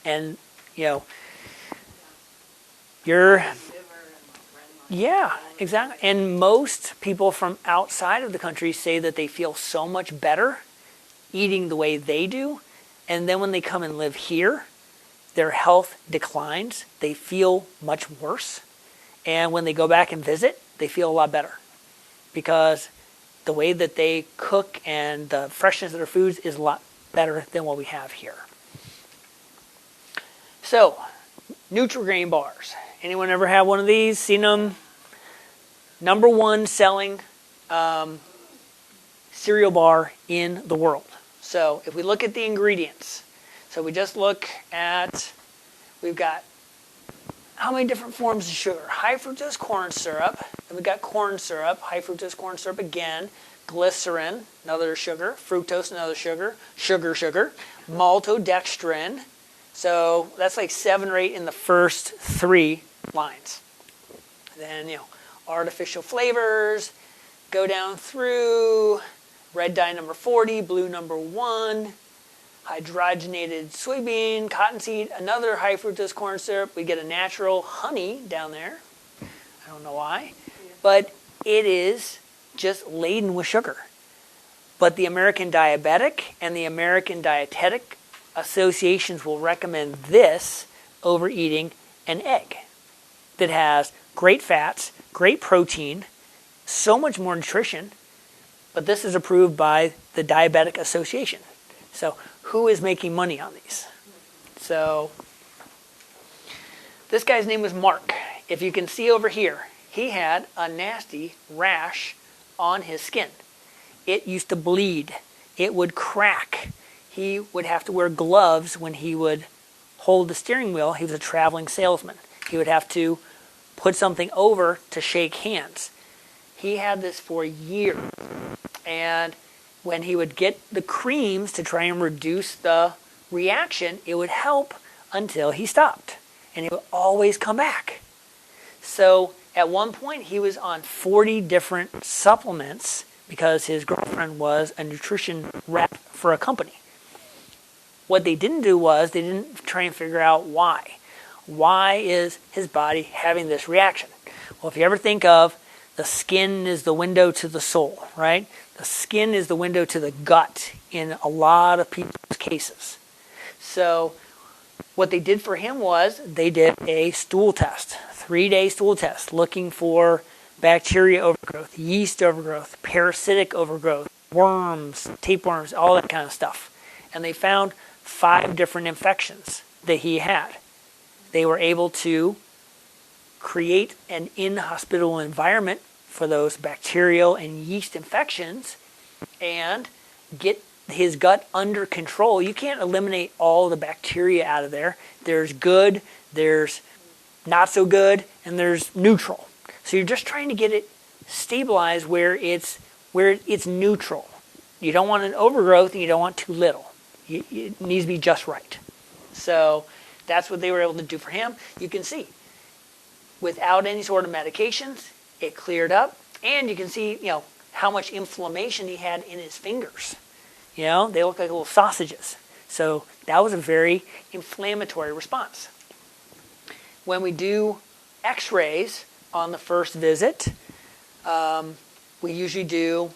And, yeah, exactly. And most people from outside of the country say that they feel so much better eating the way they do. And then when they come and live here, their health declines. They feel much worse. And when they go back and visit, they feel a lot better. Because the way that they cook and the freshness of their foods is a lot better than what we have here. So, Nutri-Grain bars. Anyone ever have one of these? Seen them? Number one selling cereal bar in the world. So, if we look at the ingredients, so we just look at, we've got how many different forms of sugar? High fructose corn syrup. Then we've got corn syrup, high fructose corn syrup again. Glycerin, another sugar. Fructose, another sugar. Sugar. Maltodextrin. So that's like 7 or 8 in the first 3 lines. Then, artificial flavors. Go down through. Red dye number 40, blue number 1. Hydrogenated soybean, cottonseed, another high fructose corn syrup. We get a natural honey down there. I don't know why. But it is just laden with sugar. But the American Diabetic and the American Dietetic Associations will recommend this over eating an egg that has great fats, great protein, so much more nutrition. But this is approved by the Diabetic Association. So who is making money on these? So this guy's name was Mark. If you can see over here, he had a nasty rash on his skin. It used to bleed. It would crack. He would have to wear gloves when he would hold the steering wheel. He was a traveling salesman. He would have to put something over to shake hands. He had this for years. And when he would get the creams to try and reduce the reaction, it would help until he stopped. And he would always come back. So at one point, he was on 40 different supplements because his girlfriend was a nutrition rep for a company. What they didn't do was they didn't try and figure out why. Why is his body having this reaction? Well, if you ever think of the skin is the window to the soul, right? The skin is the window to the gut in a lot of people's cases. So what they did for him was they did a stool test, 3-day stool test, looking for bacteria overgrowth, yeast overgrowth, parasitic overgrowth, worms, tapeworms, all that kind of stuff. And they found 5 different infections that he had. They were able to create an inhospitable environment for those bacterial and yeast infections and get his gut under control. You can't eliminate all the bacteria out of there. There's good, there's not so good, and there's neutral. So you're just trying to get it stabilized where it's neutral. You don't want an overgrowth and you don't want too little. It needs to be just right. So that's what they were able to do for him. You can see, without any sort of medications, it cleared up. And you can see, how much inflammation he had in his fingers. They look like little sausages. So that was a very inflammatory response. When we do x-rays on the first visit, we usually do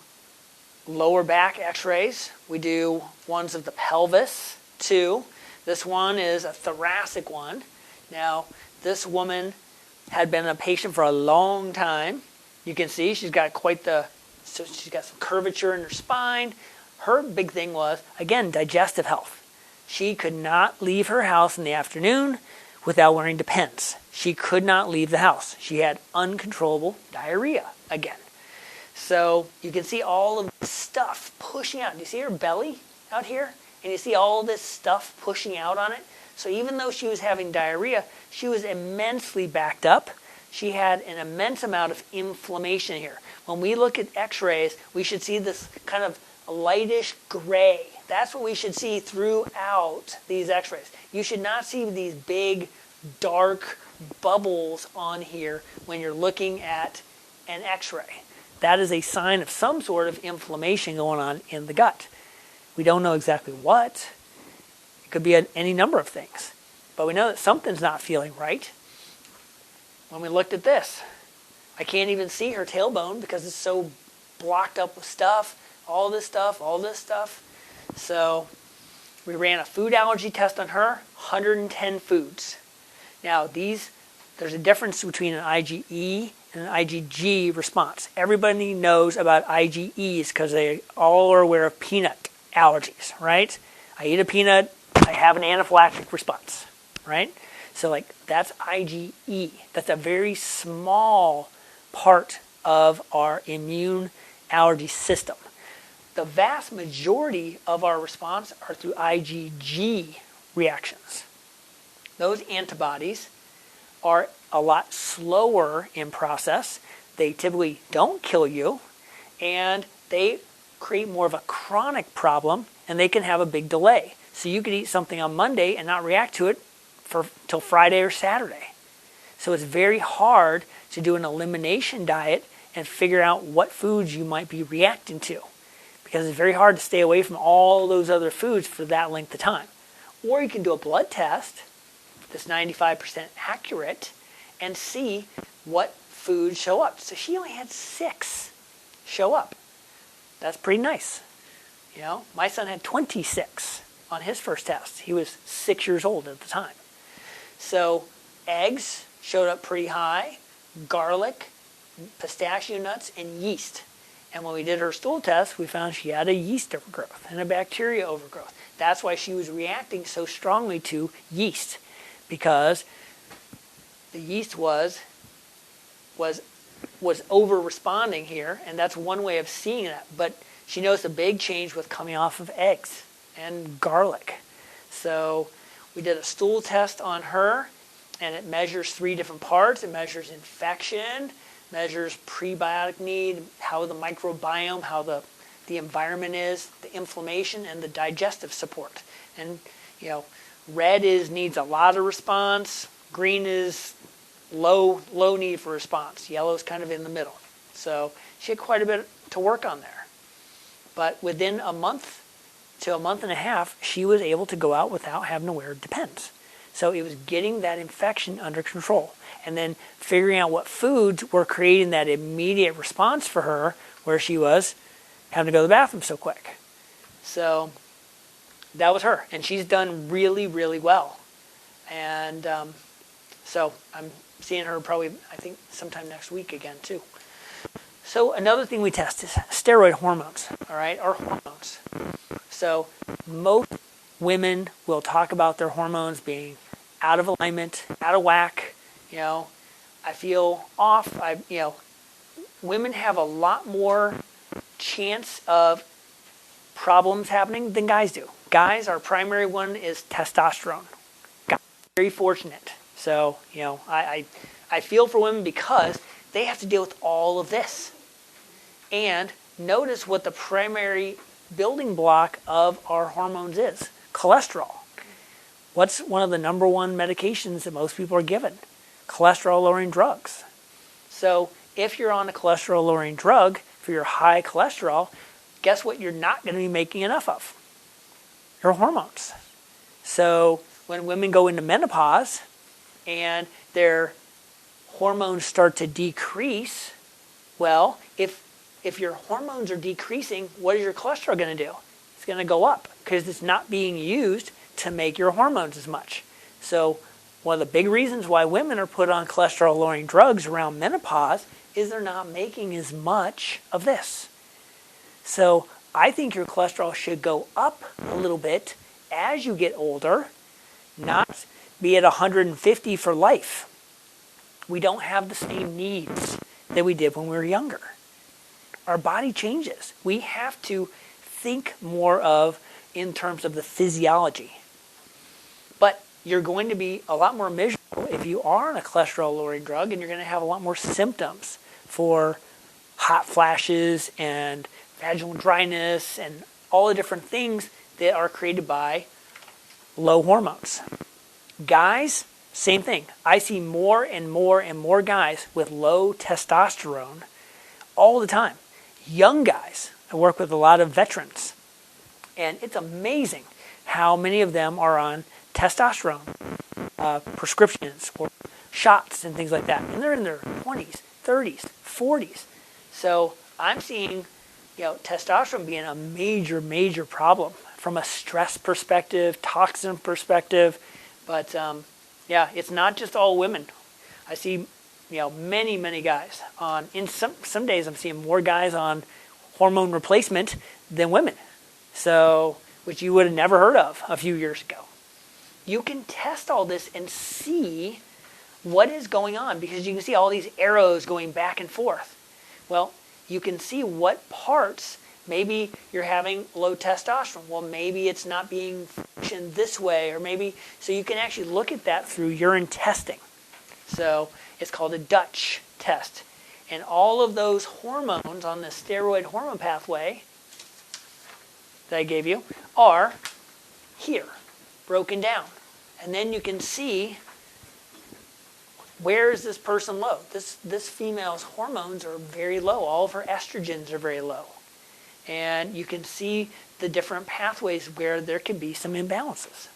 lower back x-rays. We do ones of the pelvis too. This one is a thoracic one. Now, this woman had been a patient for a long time. You can see she's got she's got some curvature in her spine. Her big thing was, again, digestive health. She could not leave her house in the afternoon without wearing Depends. She could not leave the house. She had uncontrollable diarrhea again. So you can see all of this stuff pushing out. Do you see her belly out here? And you see all this stuff pushing out on it. So even though she was having diarrhea, she was immensely backed up. She had an immense amount of inflammation here. When we look at x-rays, we should see this kind of lightish gray. That's what we should see throughout these x-rays. You should not see these big, dark bubbles on here when you're looking at an x-ray. That is a sign of some sort of inflammation going on in the gut. We don't know exactly what. It could be any number of things. But we know that something's not feeling right. When we looked at this, I can't even see her tailbone because it's so blocked up with stuff, all this stuff, all this stuff. So we ran a food allergy test on her, 110 foods. Now there's a difference between an IgE and an IgG response. Everybody knows about IgEs because they all are aware of peanut allergies, right? I eat a peanut, I have an anaphylactic response, right? So that's IgE. That's a very small part of our immune allergy system. The vast majority of our response are through IgG reactions. Those antibodies are a lot slower in process. They typically don't kill you, and they create more of a chronic problem, and they can have a big delay. So you could eat something on Monday and not react to it till Friday or Saturday. So it's very hard to do an elimination diet and figure out what foods you might be reacting to, because it's very hard to stay away from all those other foods for that length of time. Or you can do a blood test that's 95% accurate and see what foods show up. So she only had 6 show up. That's pretty nice. My son had 26 on his first test. He was 6 years old at the time. So eggs showed up pretty high, garlic, pistachio nuts, and yeast. And when we did her stool test, we found she had a yeast overgrowth and a bacteria overgrowth. That's why she was reacting so strongly to yeast, because the yeast was over responding here, and that's one way of seeing that. But she noticed a big change with coming off of eggs and garlic. So we did a stool test on her, and it measures 3 different parts. It measures infection, measures prebiotic need, how the microbiome, how the environment is, the inflammation, and the digestive support. And Red needs a lot of response. Green is low need for response. Yellow is kind of in the middle. So she had quite a bit to work on there. But within a month to a month and a half, she was able to go out without having to wear Depends. So it was getting that infection under control and then figuring out what foods were creating that immediate response for her where she was having to go to the bathroom so quick. So that was her. And she's done really, really well. And so I'm seeing her probably, I think, sometime next week again, too. So another thing we test is steroid hormones, all right, our hormones. So most women will talk about their hormones being out of alignment, out of whack. I feel off. Women have a lot more chance of problems happening than guys do. Guys, our primary one is testosterone. Guys are very fortunate. So, I feel for women because they have to deal with all of this. And notice what the primary building block of our hormones is: cholesterol. What's one of the number one medications that most people are given? Cholesterol-lowering drugs. So if you're on a cholesterol-lowering drug for your high cholesterol, guess what you're not going to be making enough of? Your hormones. So when women go into menopause and their hormones start to decrease, well, if your hormones are decreasing, what is your cholesterol going to do? It's going to go up because it's not being used to make your hormones as much. So one of the big reasons why women are put on cholesterol-lowering drugs around menopause is they're not making as much of this. So I think your cholesterol should go up a little bit as you get older, not be at 150 for life. We don't have the same needs that we did when we were younger. Our body changes. We have to think more in terms of the physiology. But you're going to be a lot more miserable if you are on a cholesterol-lowering drug, and you're going to have a lot more symptoms for hot flashes and vaginal dryness and all the different things that are created by low hormones. Guys, same thing. I see more and more and more guys with low testosterone all the time. Young guys. I work with a lot of veterans. And it's amazing how many of them are on testosterone prescriptions or shots and things like that. And they're in their 20s, 30s, 40s. So I'm seeing testosterone being a major, major problem from a stress perspective, toxin perspective. But it's not just all women. I see many, many guys in some days I'm seeing more guys on hormone replacement than women. So, which you would have never heard of a few years ago. You can test all this and see what is going on because you can see all these arrows going back and forth. Well, you can see what parts, maybe you're having low testosterone. Well, maybe it's not being functioned this way, or so you can actually look at that through urine testing. So it's called a Dutch test. And all of those hormones on the steroid hormone pathway that I gave you are here, broken down. And then you can see, where is this person low? This female's hormones are very low. All of her estrogens are very low. And you can see the different pathways where there can be some imbalances.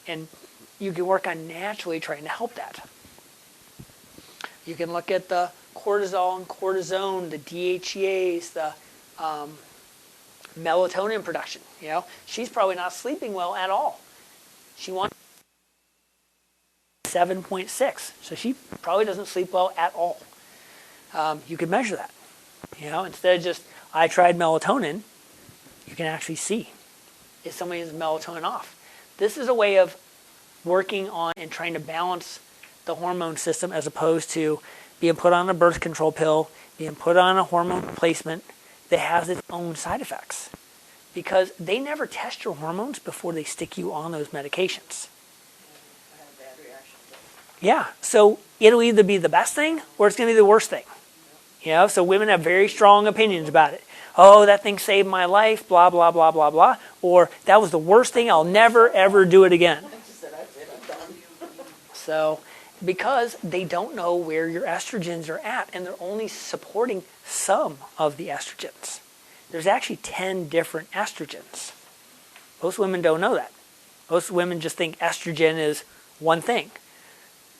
And you can work on naturally trying to help that. You can look at the cortisol and cortisone, the DHEAs, the melatonin production. She's probably not sleeping well at all. She wants 7.6, so she probably doesn't sleep well at all. You can measure that. Instead of just, I tried melatonin, you can actually see if somebody has melatonin off. This is a way of working on and trying to balance the hormone system as opposed to being put on a birth control pill, being put on a hormone replacement that has its own side effects. Because they never test your hormones before they stick you on those medications. I have a bad reaction to it. Yeah, so it'll either be the best thing or it's going to be the worst thing. So women have very strong opinions about it. Oh, that thing saved my life, blah, blah, blah, blah, blah. Or that was the worst thing, I'll never, ever do it again. So, because they don't know where your estrogens are at, and they're only supporting some of the estrogens. There's actually 10 different estrogens. Most women don't know that. Most women just think estrogen is one thing.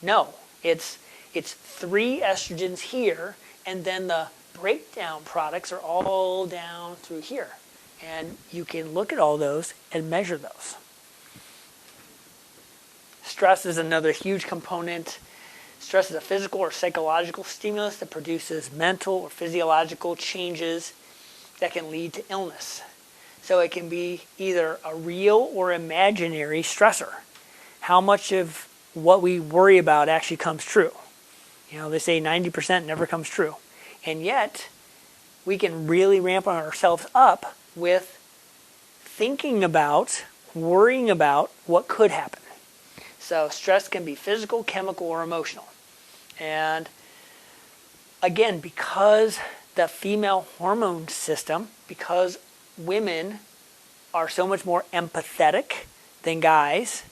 No, it's 3 estrogens here, and then the breakdown products are all down through here. And you can look at all those and measure those. Stress is another huge component. Stress is a physical or psychological stimulus that produces mental or physiological changes that can lead to illness. So it can be either a real or imaginary stressor. How much of what we worry about actually comes true? They say 90% never comes true. And yet, we can really ramp ourselves up with thinking about, worrying about what could happen. So stress can be physical, chemical, or emotional. And again, because the female hormone system, because women are so much more empathetic than guys,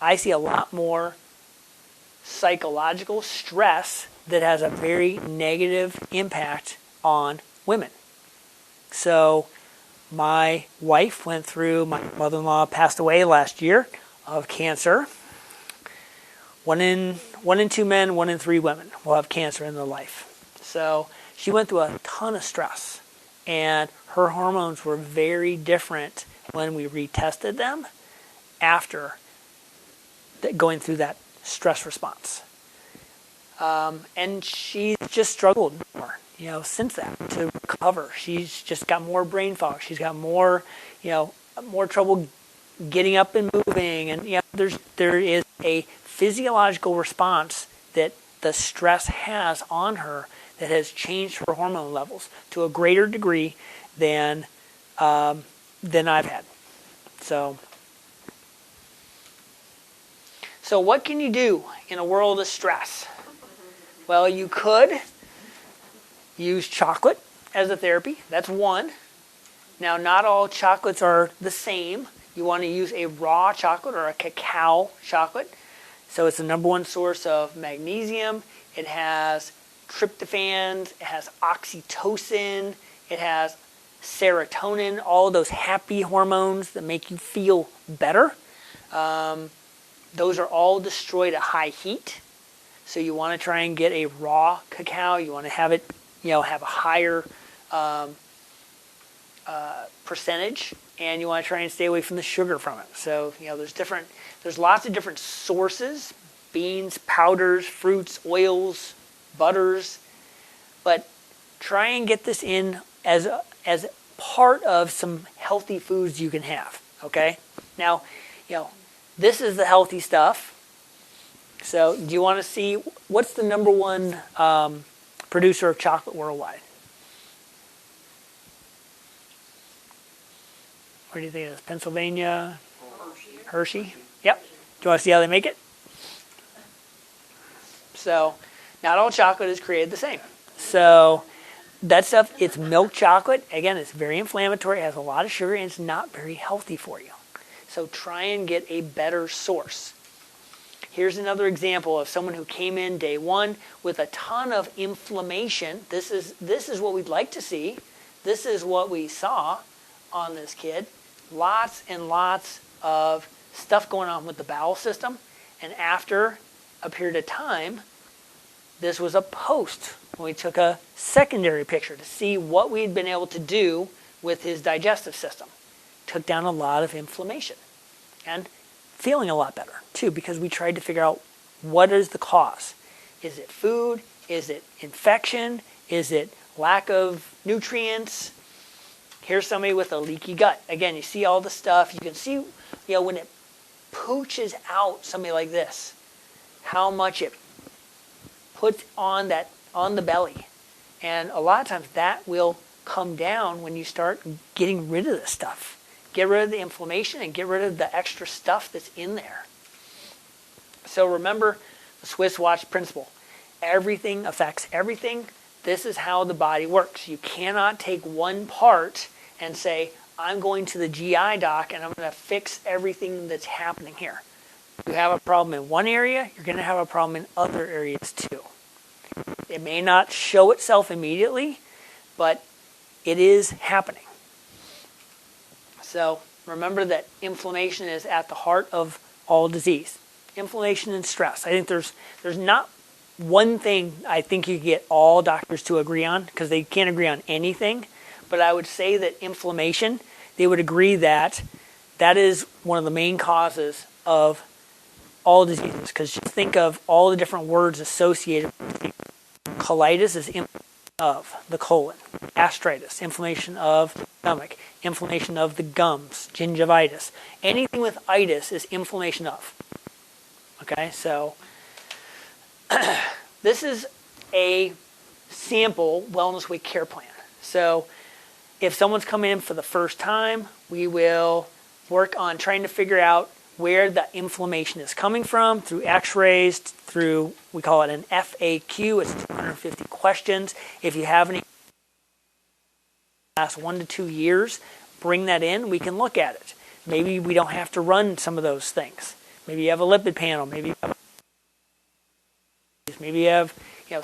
I see a lot more psychological stress that has a very negative impact on women. So my wife went through, my mother-in-law passed away last year of cancer. One in 2 men, 1 in 3 women will have cancer in their life. So she went through a ton of stress, and her hormones were very different when we retested them after going through that stress response. And she just struggled more, since that to recover. She's just got more brain fog. She's got more, more trouble getting up and moving. And there is a physiological response that the stress has on her that has changed her hormone levels to a greater degree than I've had. So what can you do in a world of stress? Well, you could use chocolate as a therapy. That's one. Now, not all chocolates are the same. You want to use a raw chocolate or a cacao chocolate. So it's the number 1 source of magnesium. It has tryptophan, it has oxytocin, it has serotonin, all those happy hormones that make you feel better. Those are all destroyed at high heat. So you want to try and get a raw cacao. You want to have it, have a higher percentage, and you want to try and stay away from the sugar from it. So, there's lots of different sources: beans, powders, fruits, oils, butters. But try and get this in as part of some healthy foods you can have. Okay? Now, this is the healthy stuff. So do you want to see what's the number 1 producer of chocolate worldwide? Where do you think it is? Pennsylvania? Hershey? Yep. Do you want to see how they make it? So not all chocolate is created the same. So that stuff, it's milk chocolate. Again, it's very inflammatory. It has a lot of sugar, and it's not very healthy for you. So try and get a better source. Here's another example of someone who came in day 1 with a ton of inflammation. This is what we'd like to see. This is what we saw on this kid. Lots and lots of stuff going on with the bowel system. And after a period of time, this was a post when we took a secondary picture to see what we'd been able to do with his digestive system. Took down a lot of inflammation. And feeling a lot better, too, because we tried to figure out what is the cause. Is it food? Is it infection? Is it lack of nutrients? Here's somebody with a leaky gut. Again, you see all the stuff. You can see, when it pooches out somebody like this, how much it puts on the belly. And a lot of times that will come down when you start getting rid of this stuff. Get rid of the inflammation and get rid of the extra stuff that's in there. So remember the Swiss watch principle. Everything affects everything. This is how the body works. You cannot take one part and say, I'm going to the GI doc and I'm going to fix everything that's happening here. You have a problem in one area, you're going to have a problem in other areas too. It may not show itself immediately, but it is happening. So remember that inflammation is at the heart of all disease. Inflammation and stress. I think there's not one thing I think you get all doctors to agree on, because they can't agree on anything. But I would say that inflammation, they would agree that that is one of the main causes of all diseases. Because just think of all the different words associated with it. Colitis is inflammation of the colon. Gastritis, inflammation of the stomach. Inflammation of the gums. Gingivitis. Anything with itis is inflammation of. Okay, so this is a sample Wellness Way care plan. So if someone's coming in for the first time, we will work on trying to figure out where the inflammation is coming from through x-rays, through, we call it an FAQ, it's 250 questions. If you have any last 1 to 2 years, bring that in, we can look at it. Maybe we don't have to run some of those things. Maybe you have a lipid panel, maybe you have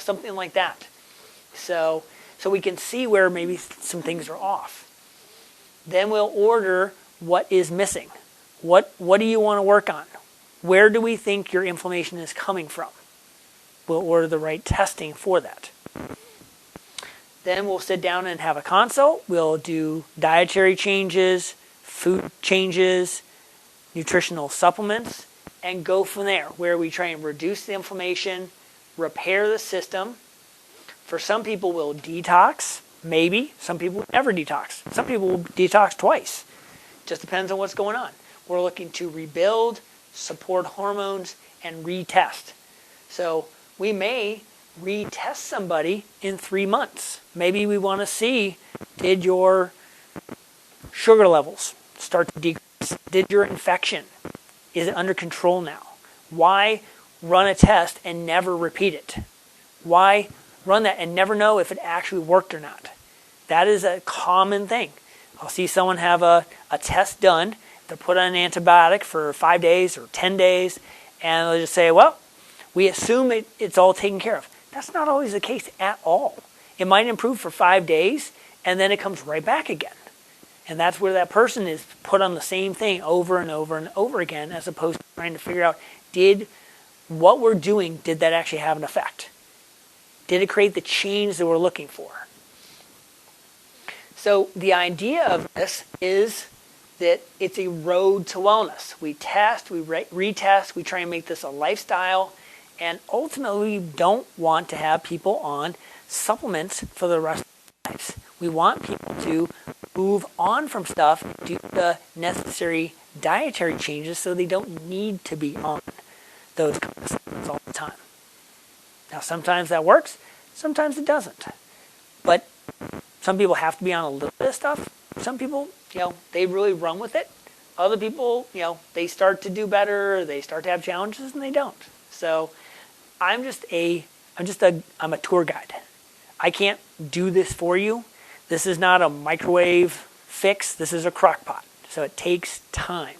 something like that. So we can see where maybe some things are off. Then we'll order what is missing. What do you want to work on? Where do we think your inflammation is coming from? We'll order the right testing for that. Then we'll sit down and have a consult. We'll do dietary changes, food changes, nutritional supplements, and go from there, where we try and reduce the inflammation, repair the system. For some people, we'll detox, maybe. Some people will never detox. Some people will detox twice. Just depends on what's going on. We're looking to rebuild, support hormones, and retest. So we may retest somebody in 3 months. Maybe we want to see, did your sugar levels start to decrease? Did your infection, is it under control now? Why run a test and never repeat it? Why run that and never know if it actually worked or not? That is a common thing. I'll see someone have a test done. They're put on an antibiotic for 5 days or 10 days, and they'll just say, well, we assume it's all taken care of. That's not always the case at all. It might improve for 5 days, and then it comes right back again. And that's where that person is put on the same thing over and over and over again, as opposed to trying to figure out, did what we're doing, did that actually have an effect? Did it create the change that we're looking for? So the idea of this is that it's a road to wellness. We test, we retest, we try and make this a lifestyle, and ultimately we don't want to have people on supplements for the rest of their lives. We want people to move on from stuff, do the necessary dietary changes so they don't need to be on those kind of supplements all the time. Now sometimes that works, sometimes it doesn't. But some people have to be on a little bit of stuff. Some people, they really run with it. Other people, they start to do better, they start to have challenges, and they don't. So I'm a tour guide. I can't do this for you. This is not a microwave fix. This is a crock pot. So it takes time.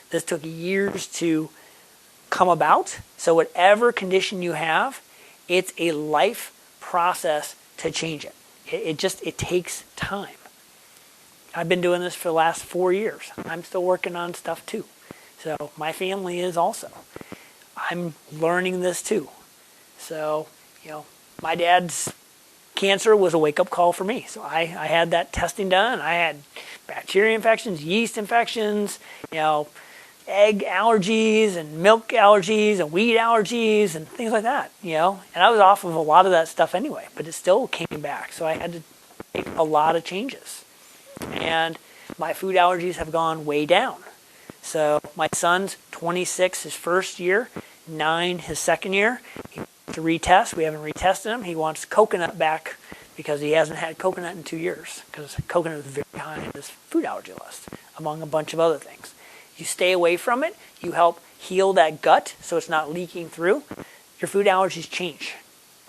This took years to come about. So whatever condition you have, it's a life process to change it. It takes time. I've been doing this for the last 4 years. I'm still working on stuff too. So my family is also. I'm learning this too. So, my dad's cancer was a wake-up call for me. So I had that testing done. I had bacteria infections, yeast infections, egg allergies and milk allergies and wheat allergies and things like that, And I was off of a lot of that stuff anyway, but it still came back. So I had to make a lot of changes. And my food allergies have gone way down. So my son's 26 his first year, 9 his second year. He wants to retest. We haven't retested him. He wants coconut back because he hasn't had coconut in 2 years, because coconut is very high on his food allergy list, among a bunch of other things. You stay away from it. You help heal that gut so it's not leaking through. Your food allergies change.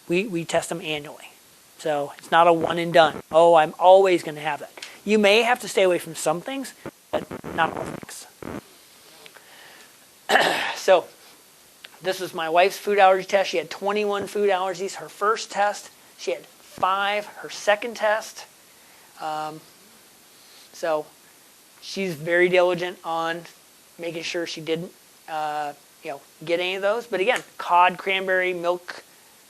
We test them annually. So it's not a one and done. Oh, I'm always going to have that. You may have to stay away from some things, but not all things. So this was my wife's food allergy test. She had 21 food allergies her first test. She had 5 her second test. So she's very diligent on making sure she didn't get any of those. But again, cod, cranberry, milk,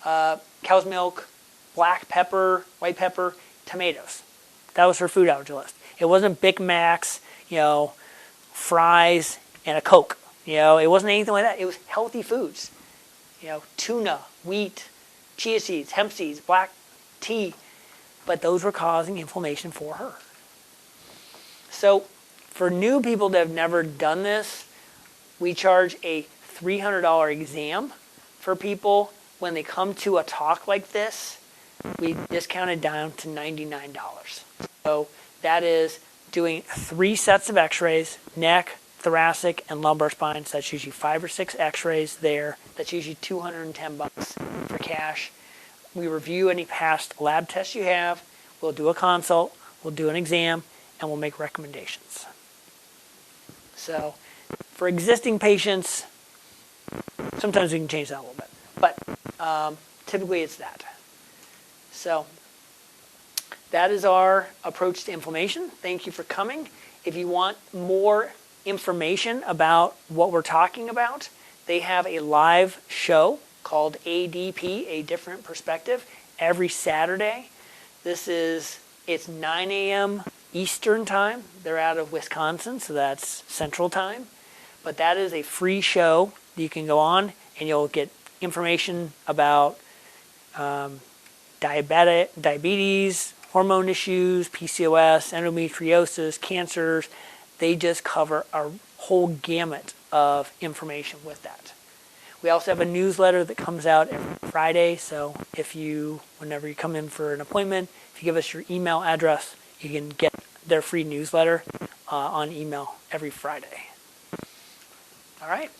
cow's milk, black pepper, white pepper, tomatoes. That was her food allergy list. It wasn't Big Macs, fries, and a Coke. It wasn't anything like that. It was healthy foods. Tuna, wheat, chia seeds, hemp seeds, black tea. But those were causing inflammation for her. So for new people that have never done this, we charge a $300 exam for people. When they come to a talk like this, we discount it down to $99. So that is doing 3 sets of x-rays, neck, thoracic, and lumbar spine. So that's usually 5 or 6 x-rays there. That's usually $210 for cash. We review any past lab tests you have. We'll do a consult. We'll do an exam, and we'll make recommendations. So for existing patients, sometimes we can change that a little bit. But typically it's that. So that is our approach to inflammation. Thank you for coming. If you want more information about what we're talking about, they have a live show called ADP, A Different Perspective, every Saturday. It's 9 a.m. Eastern time. They're out of Wisconsin, so that's Central time. But that is a free show that you can go on, and you'll get information about diabetes, hormone issues, PCOS, endometriosis, cancers. They just cover a whole gamut of information with that. We also have a newsletter that comes out every Friday, so whenever you come in for an appointment, if you give us your email address, you can get their free newsletter on email every Friday. All right.